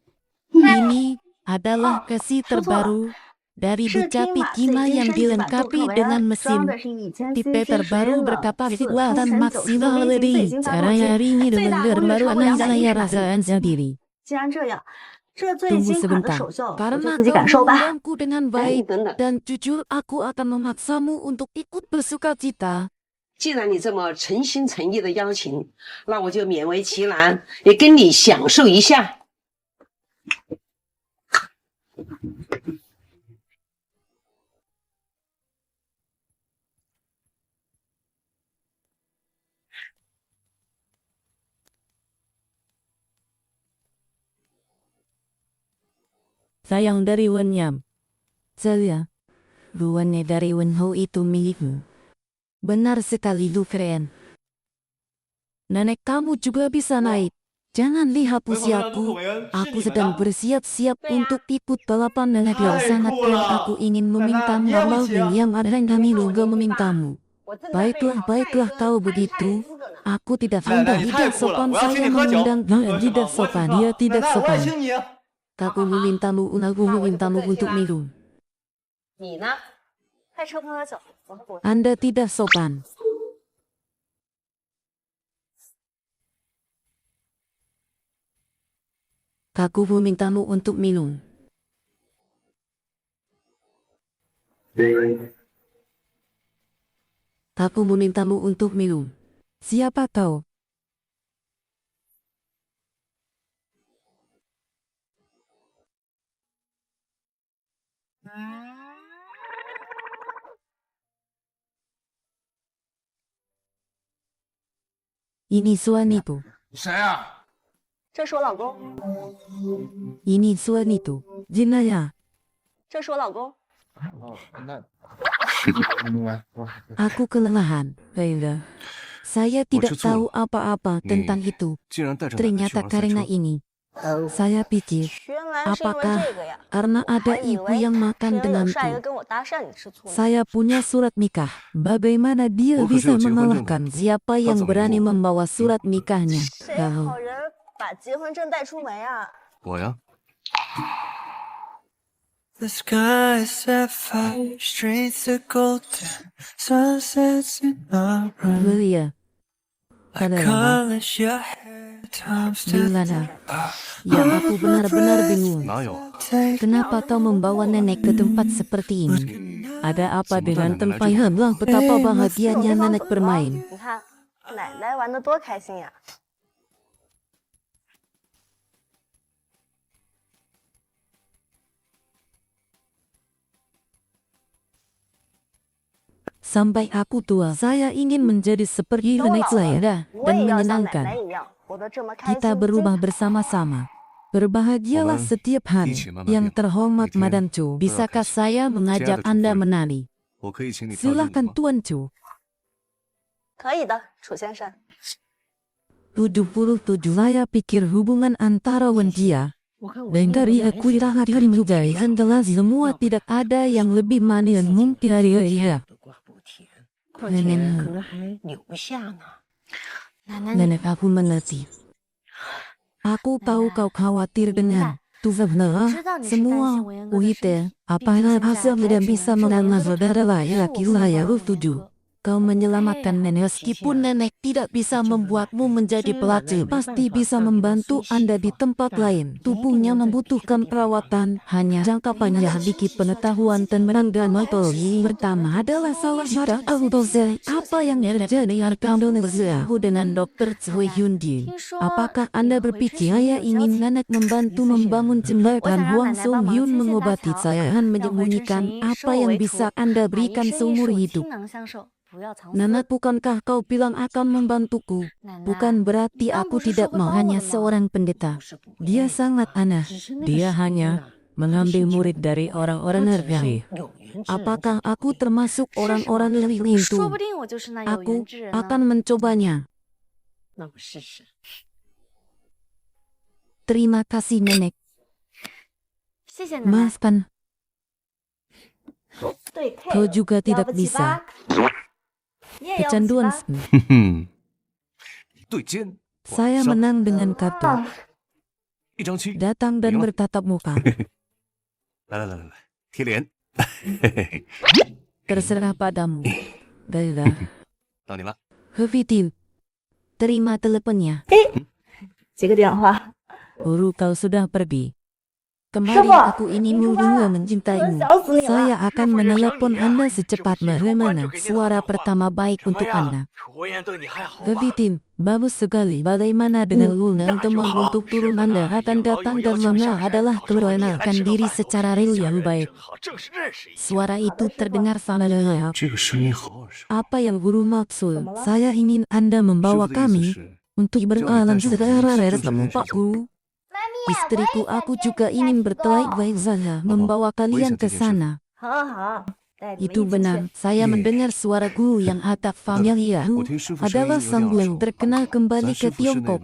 Ini adalah kasih terbaru dari 是 Ducati 听马 Kima 最近 yang 升级版杜 dilengkapi 克维 dengan 恩， mesin 装的是1000 tipe cc terbaru 水冷 berkapasitas 4 dan 冲神90 maksimal 微型 lebih. 最新发动 Cara 机， hari ini 最大 dengan 功率 baru 超过 anak 200 saya 匹。 rasakan sendiri. 既然这样，这最 Tunggu 新款的 sebentar, 首秀，我就 karena 自己 kau 感受吧。 memandangku dengan 哎， baik 等等， dan jujur aku akan memaksamu untuk ikut bersuka cita. 既然你这么诚心诚意的邀请，那我就勉为其难，也跟你享受一下。 Sayang dari Wenyam. Saya, ruannya dari Wenho itu milikmu. Benar sekali, Lufren. Nenek kamu juga bisa naik. Jangan lihat usiaku. Aku sedang bersiap-siap untuk ikut balapan dan sangatlah aku ingin meminta maaf yang ada kami juga memintamu. Baiklah kalau begitu. Aku tidak sopan, tidak sopan saya mengundang tidak sopan, dia tidak sopan. Aku memintamu untuk minum. Anda tidak sopan. Aku memintamu untuk minum. Aku memintamu untuk minum. Siapa kau? Ini suamiku. 谁啊？ 这是我老公， Ini suamiku. Jinaya. 这是我老公。 Aku kelelahan. Baiklah. Saya tidak tahu apa-apa tentang itu. Ternyata karena ini. Saya pikir, apakah karena ada ibu yang makan denganku? Saya punya surat nikah. Bagaimana dia bisa mengalahkan siapa yang berani membawa surat nikahnya? Kau. 把结婚证带出门啊！我呀。 The sky is sapphire, streets are golden, sunsets in our room. Belia. I colors your hair, times to Ya, aku benar-benar bingung. Kenapa kau membawa nenek ke tempat seperti ini? Ada apa dengan tempat hamba? Betapa bahagianya nenek bermain. 你看，奶奶玩得多开心呀！ Sampai aku tua, saya ingin menjadi seperti nenek saya dan menyenangkan. Kita berubah bersama-sama. Berbahagialah setiap hari. Yang terhormat Madam Chu, bisakah saya mengajak Anda menari? Silakan Tuan Chu. 可以的，楚先生。 77 saya pikir hubungan antara Wenjia dan dari aku hari muda adalah semua tidak ada yang lebih manis mungkin dari dia. Nenek aku mengerti. Aku tahu kau khawatir dengan Tuzabna, semua Uite, apakah hasil tidak bisa mengenal saudara laki-laki saya setuju. Kau menyelamatkan nenek meskipun nenek tidak bisa membuatmu menjadi pelatih. Pasti bisa membantu Anda di tempat lain. Tubuhnya membutuhkan perawatan. Hanya jangka panjang dikit pengetahuan dan metodologi pertama adalah salah satu autopsi. Apa yang terjadi Indonesia dengan Dr. Choi Hyun Jin? Apakah Anda berpikir saya ingin nenek membantu membangun jembatan? Hwang Song Hyun mengobati saya dan menyembunyikan apa yang bisa Anda berikan seumur hidup. Nenek, bukankah kau bilang akan membantuku? Bukan berarti aku tidak mau hanya seorang pendeta. Dia sangat aneh. Dia hanya mengambil murid dari orang-orang terpilih. Apakah aku termasuk orang-orang terpilih itu? Aku akan mencobanya. Terima kasih nenek. Maafkan. Kau juga tidak bisa. Kecanduan. Saya menang dengan kartu. Datang dan bertatap muka. Terserah padamu. Baiklah. Hevitin, terima teleponnya. Guru, kau sudah pergi. Kembali, aku ini juga mencintaimu. Saya akan menelepon Anda secepatnya. Bagaimana? Suara pertama baik untuk Anda. Kevitin, bagus sekali. Bagaimana dengan Luna? Teman untuk turun Anda akan datang dan Luna adalah keluarkan diri secara real yang baik. Suara itu terdengar familiar. Apa yang guru maksud? Saya ingin Anda membawa kami untuk berkenalan secara bersama Pak Guru. Istriku, aku juga ingin bertelaik saja membawa kalian ke sana. Itu benar, saya mendengar suara guru yang agak familiar. Adalah sang yang terkenal kembali ke Tiongkok.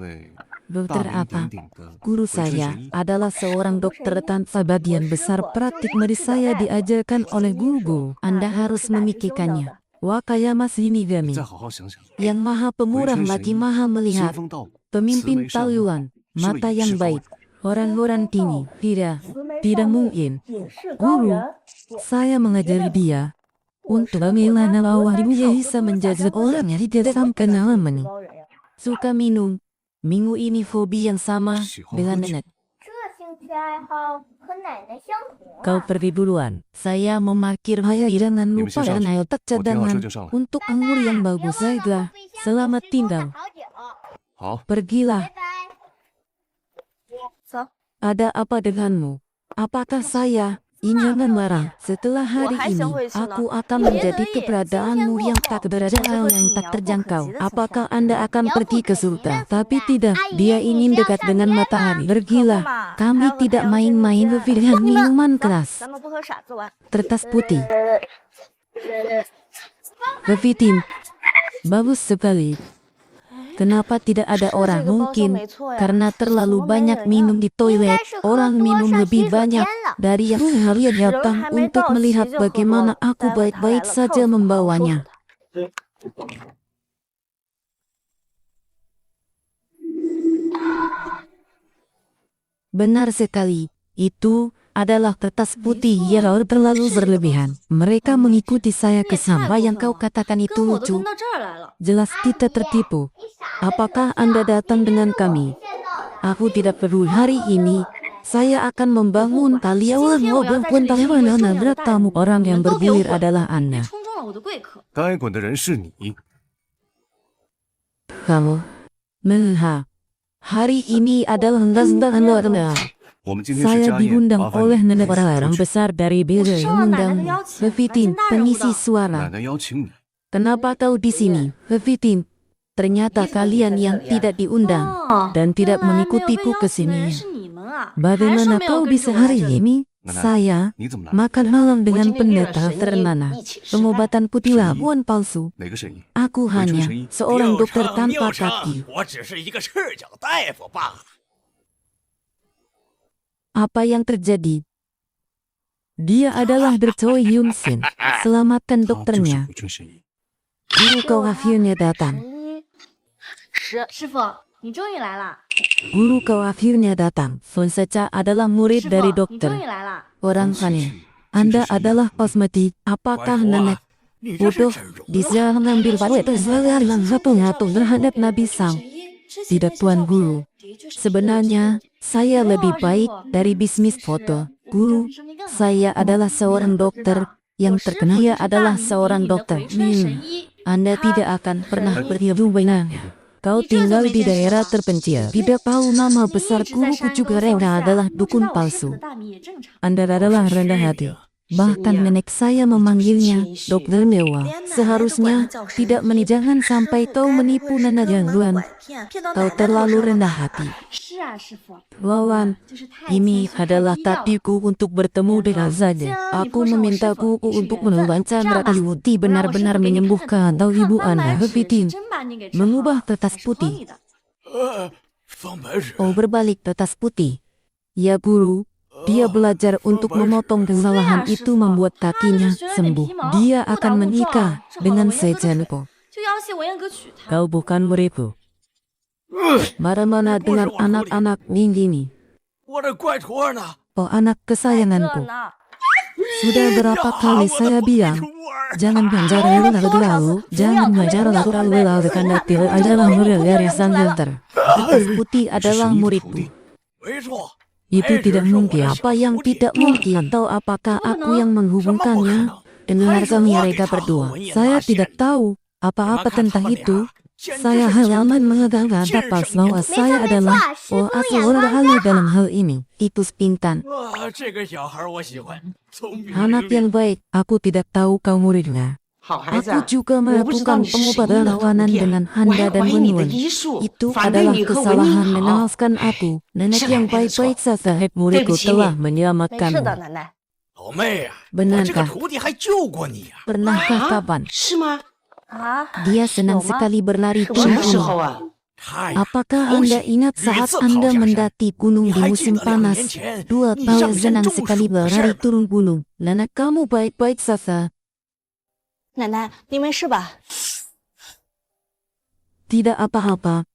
Dokter apa? Guru saya adalah seorang dokter tanpa bagian besar praktik medis saya diajarkan oleh guru. Anda harus memikirkannya. Wakayama Shinigami, yang maha pemurah lagi maha melihat, pemimpin Taoyuan, mata yang baik, orang-orang tinggi. Tidak mungkin. Guru, saya mengajari dia untuk bagaimana dia bisa menjadi orang yang tidak kenal menang. Suka minum. Minggu ini hobi yang sama dengan nenek. Kau pergi duluan. Saya memarkir Haya jangan lupa dan ayo tak cadangan untuk anggur yang bagus saja. Selamat tinggal. Pergilah. Ada apa denganmu? Apakah saya ingin marah? Setelah hari ini, aku akan menjadi keberadaanmu yang tak berada yang tak terjangkau. Apakah Anda akan pergi ke surga? Tapi tidak, dia ingin dekat dengan matahari. Pergilah, kami tidak main-main pilihan minuman keras. Kertas putih. Bevitin, bagus sekali. Kenapa tidak ada orang? Mungkin karena terlalu banyak minum di toilet. Orang minum lebih banyak dari yang kalian datang untuk melihat bagaimana aku baik-baik saja membawanya. Benar sekali, itu adalah kertas putih yang terlalu berlebihan. Mereka mengikuti saya ke sampai yang kau katakan itu lucu. Jelas kita tertipu. Apakah Anda datang dengan kami? Aku tidak perlu hari ini. Saya akan membangun taliawan mobil pun taliawan berat tamu. Orang yang bergulir adalah Anda. Kamu melihat hari ini adalah Anda. Saya diundang oleh nenek orang besar dari Beza yang mengundang. Bevitin, pengisi suara. Kenapa kau di sini? Bevitin, ternyata kalian yang tidak diundang dan tidak mengikutiku ke sini. Bagaimana kau bisa hari ini? Saya makan malam dengan pendeta Fernanda. Pengobatan putih labuan palsu. Aku hanya seorang dokter tanpa kaki. Apa yang terjadi? Dia adalah Choi Yun-sin. Selamatkan dokternya. Guru kau akhirnya datang. Guru kau akhirnya datang. Fonseca adalah murid dari dokter. Orang kane. Anda adalah kosmetik. Apakah nenek? Bodoh. Bisa mengambil paruh itu satu terhadap Nabi Sang. Tidak tuan guru. Sebenarnya, saya lebih baik dari bisnis foto. Guru, saya adalah seorang dokter yang terkenal. Dia adalah seorang dokter. Anda tidak akan pernah berhubungan. Kau tinggal di daerah terpencil. Tidak tahu nama besar guruku juga adalah dukun palsu. Anda adalah rendah hati. Bahkan nenek saya memanggilnya dokter mewah. Seharusnya tidak jangan sampai kau menipu nenek gangguan. Kau terlalu rendah hati. Wawan, ini adalah takdirku untuk bertemu dengan Zade. Aku meminta kuku untuk menelankan Rati benar-benar menyembuhkan atau ibu Anda. Bevitin, mengubah kertas putih. Oh, berbalik kertas putih. Ya guru. Dia belajar untuk memotong kesalahan itu membuat kakinya sembuh. Dia akan menikah dengan Sejanko. Kau bukan muridku. Bagaimana dengan anak-anak ini? Oh, anak kesayanganku. Sudah berapa kali saya bilang, jangan belajar lalu, jangan belajar lalu karena tidak adalah murid dari sang dokter. Kertas putih adalah muridku. Itu tidak mungkin. Apa yang tidak mungkin? Atau apakah aku yang menghubungkannya dengan mereka berdua? Saya tidak tahu apa-apa tentang itu. Saya halaman mengatakan bahwa saya adalah seorang dalam hal ini. Itu Spintan. Anak yang baik. Aku tidak tahu kau muridnya. Aku juga melakukan pengobatan lawanan dengan Anda dan Menwan. Itu adalah kesalahan menewaskan aku. Nenek yang baik-baik saja muridku telah menyelamatkanmu. Benarkah? Pernahkah kapan? Dia senang sekali berlari. Apakah Anda ingat saat Anda mendaki gunung di musim panas? 2 tahun senang sekali berlari turun gunung. Lana kamu baik-baik saja. 奶奶，您没事吧？ Tidak apa-apa.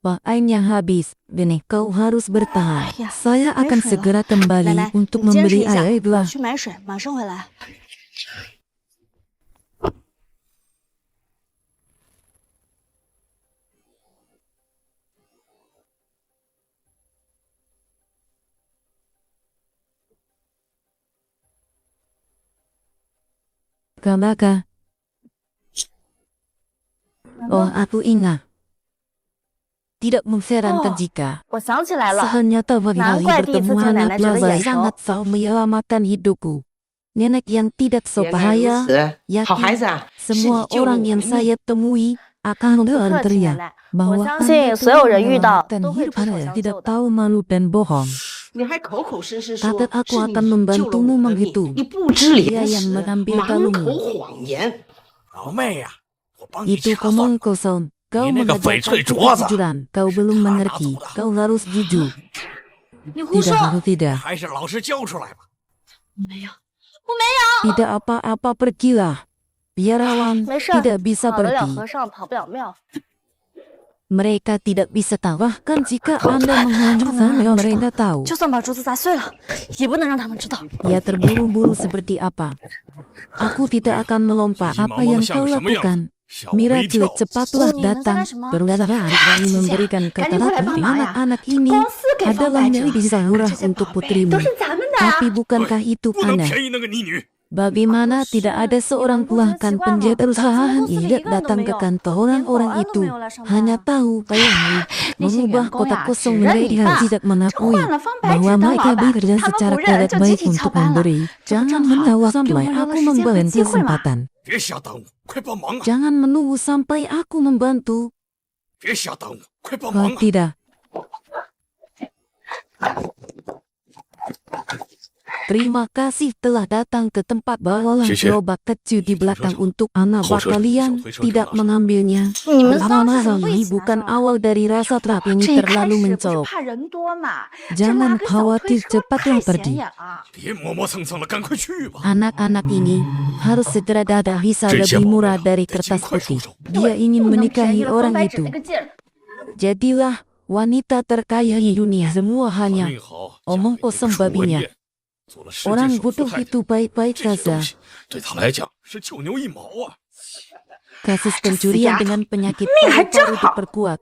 Waktunya habis, Benih, kau harus bertahan. Saya akan segera kembali untuk memberi air 我 gelas. 去买水，马上回来。 Kabaka. Oh, aku ingat. Tidak mengherankan jika 我想起来了， ternyata bagi 难怪第一次 bertemu 见奶奶 anak 觉得 Lazai 眼熟。 sangat selalu menyelamatkan hidupku. Nenek yang tidak sebahaya, 好孩子 yakin 啊， semua 是救了 orang 我 yang 的命。 saya temui akan berteriak bahwa 我相信所有人遇到 dan 都会 hidup 出手 Anda 相 tidak 救的。 tahu malu dan bohong. 你还口口声声说 Kata aku 是 akan 你救了 membantumu 我的命， menghitung. 你不知 Dia 廉 yang 耻， mengambil 满 kalungmu. 口谎言。 老妹呀，我帮你 Itu 查算 omong kosong. Kau 你那个翡翠 mengajarkan 镯子， kejujuran. Kau belum mengerti. Kau harus jujur. 你胡 Tidak 说！ harus tidak. 还是老实交出来吧。 没有，我没有。 Tidak apa-apa pergilah. Biarawan 没事， tidak bisa 跑得了 pergi. 和尚跑不了庙。 Mereka tidak bisa tahu. Bahkan jika Anda menghancurkan mereka tahu. 就算把珠子砸碎了，也不能让他们知道。 Ia terburu-buru seperti apa. Aku tidak akan melompat apa yang kau lakukan. Miracle cepatlah datang. Berlari lalu memberikan keterangan anak-anak ini adalah milik Zahura untuk putrimu. Tapi bukankah itu 不能 aneh? 便宜那个妮女。 Bagaimana tidak ada seorang pelanggan penjaga perusahaan yang datang ke kantor orang-orang itu hanya tahu bayangnya mengubah kotak kosong menjadi tidak mengakui bahwa mereka bekerja secara tidak baik untuk memberi. Jangan menawar sampai aku membantu kesempatan. 别瞎耽误，快帮忙啊！ Jangan menunggu sampai aku membantu. 别瞎耽误，快帮 Oh, 忙啊！ tidak. Terima kasih telah datang ke tempat bawalah gerobak kecil di belakang untuk anak kalian tidak mengambilnya. Lama-lama ini bukan awal dari rasa trap yang 这一开 terlalu 始不是 mencolok. 怕人多嘛？ Jangan 这拉个小推 khawatir 车 cepatlah 太显 pergi. 眼了。 别磨磨蹭蹭了，赶快去吧！ Anak-anak ini harus segera dadah bisa 这些 lebih 宝贝 murah 啊 dari 得尽 kertas 快收 putih. 手。 Dia ingin 不能便 menikahi 宜了方 orang 白纸 itu. 那个劲儿。 Jadilah wanita terkaya di dunia semua hanya 命好， omong 嫁 kosong 给一个 babinya. 楚文燕，做了世界 Orang 首富 bodoh 太太 itu baik-baik 这些东 saja. 西对他来讲是九牛一毛啊！ Kasus pencurian dengan penyakit paru-paru diperkuat.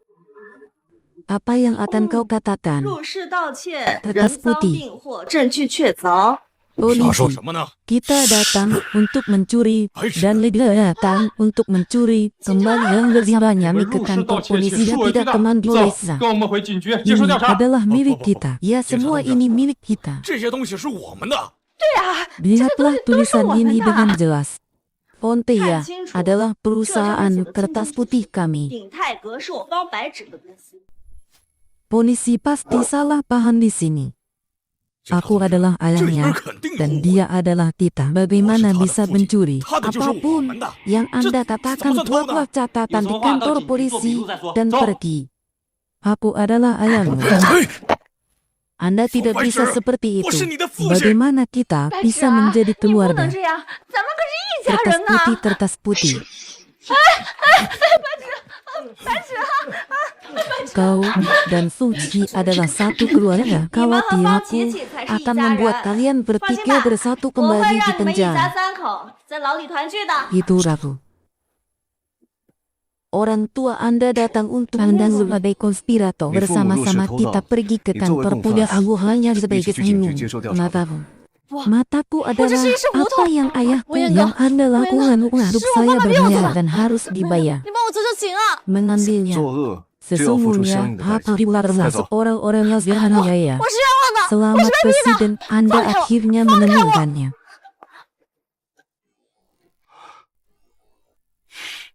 Apa yang akan kau katakan? 入室盗窃， Kertas 人赃 putih. 并获，证据确凿。 瞎说 Polisi, 什么呢？ kita datang untuk mencuri dan tidak datang untuk mencuri. Kembali yang berjalannya ke kantor polisi dan tidak teman desa. 跟我们回警局接受 Ini 调查。 adalah milik kita. Ya, semua ini milik kita. 这些东西是我们的。 Lihatlah tulisan ini dengan jelas. Ponteia 看清楚， adalah 这上面 perusahaan 写的清 kertas 清楚楚 putih kami. 鼎泰格是我方白纸的公司。 Polisi pasti salah paham di sini. Aku adalah 这里边 ayahnya 肯定有 dan 我。 dia adalah kita. Bagaimana 我是他的 bisa 父亲， mencuri? 他的就是我 Apapun 们的。 yang 这 Anda 怎么 katakan 算偷 buatlah 呢？ catatan di 有什么话到 kantor 警局做笔 polisi 录再说。 dan 走。 pergi. Aku adalah ayahmu. 嘿， Anda tidak 白 bisa 纸， seperti 我 itu. 是你的父亲。 Bagaimana kita 白纸 bisa 啊， menjadi 你不能 keluarga? 这样，咱们可是一家 Kertas 人呐！ putih, kertas putih. Kau dan Suci adalah satu keluarga. Khawatir aku akan membuat kalian bertiga bersatu 我会 kembali di 让你们一家 penjara. 三口在牢里团聚的。 Itu ragu. Orang tua Anda datang untuk Anda sebagai konspirator. Bersama-sama kita pergi ke kantor polisi. Aku hanya sebagai senyum. Mataku. Mataku adalah apa yang ayahku yang Anda lakukan untuk saya berbayar dan harus dibayar. 你帮我求求情啊！ Mengambilnya. 作恶就要付出相应 Sesungguhnya 的代 apa 价。 dilarang 带走。 orang-orang yang sederhana. 我是冤枉的， Selamat Presiden, Anda akhirnya menemukannya.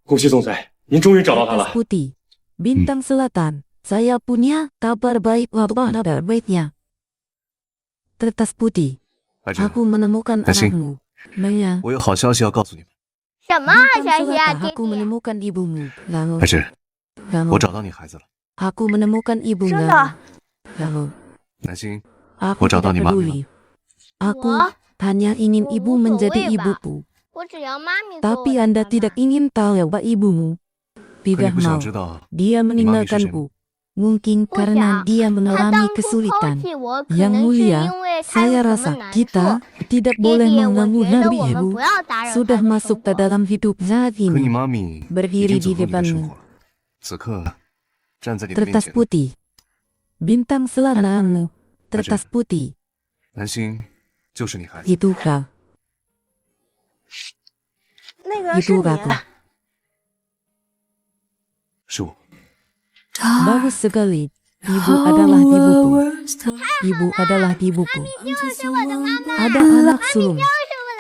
恭喜总裁，您终于找到他了 Kertas。putih, bintang selatan, Saya punya kabar baik kabar baiknya. Kertas putih. 白芷， Aku menemukan 南星， anakmu. Maya. 我有好消息要告诉你们。什么好消息啊， Aku 弟弟？ menemukan ibumu. 白芷， Lalu 我找到你孩子了。 aku menemukan ibumu. 真的？ Lalu 南星， aku 我找到 tidak 你妈咪 peduli. 了。 Aku hanya ingin ibu menjadi ibuku. 我只要妈咪做我的 Tapi 妈 Anda 妈 tidak ingin tahu bahwa ibumu 可你 tidak 不想 mau. 知道 Dia 你妈咪是谁吗？ meninggalkanku. Mungkin karena dia 他 mengalami 当初抛 kesulitan. 弃我，可 Yang 能是 mulia, 因为他 saya 有什么 rasa 难 kita 处。 tidak 爹 boleh 爹，我 mengganggu 觉得 Nabi 我们 Ibu 不要打扰 sudah 他的 masuk 生 ke 活。 dalam hidup saat 可你 ini. 妈咪已 Berdiri 经 di 走入你的生 depanmu. 活了，此刻站在你的面 Kertas 前。 putih. Bintang selaraanmu. Kertas putih. 南星，就是你孩子。 Itu kau. 那个是 Itu 你。 aku. 是我。 Bagus sekali. Ibu adalah ibuku. Ibu adalah ibuku. 就是我的妈妈。 Ada anak sulung.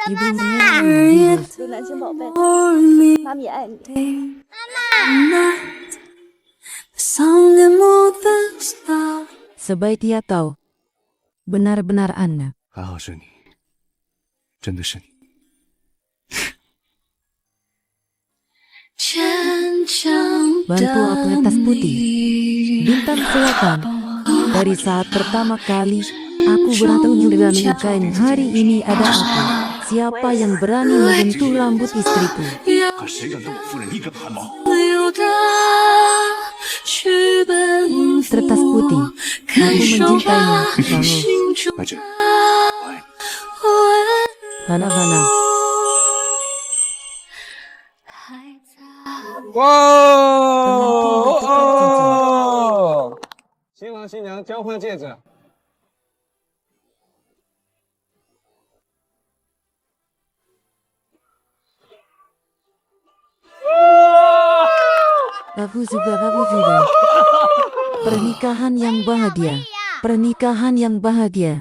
Ibu menyayangi. 刘南星宝贝，妈咪爱你。 Sebaik dia tahu. Benar-benar Anda. 还好是你，真的是你。 Bantu aku kertas putih. Bintang selatan. Dari saat pertama kali aku bertemu dengan kain, hari ini ada aku. Siapa yang berani menyentuh rambut istriku? 可谁敢动我夫人一根汗毛？ Kertas putih. Aku mencintainya. Lalu 白芷， Hana-hana. 哇哦！新郎新娘交换戒指。 Aku juga. Pernikahan yang bahagia. Pernikahan yang bahagia.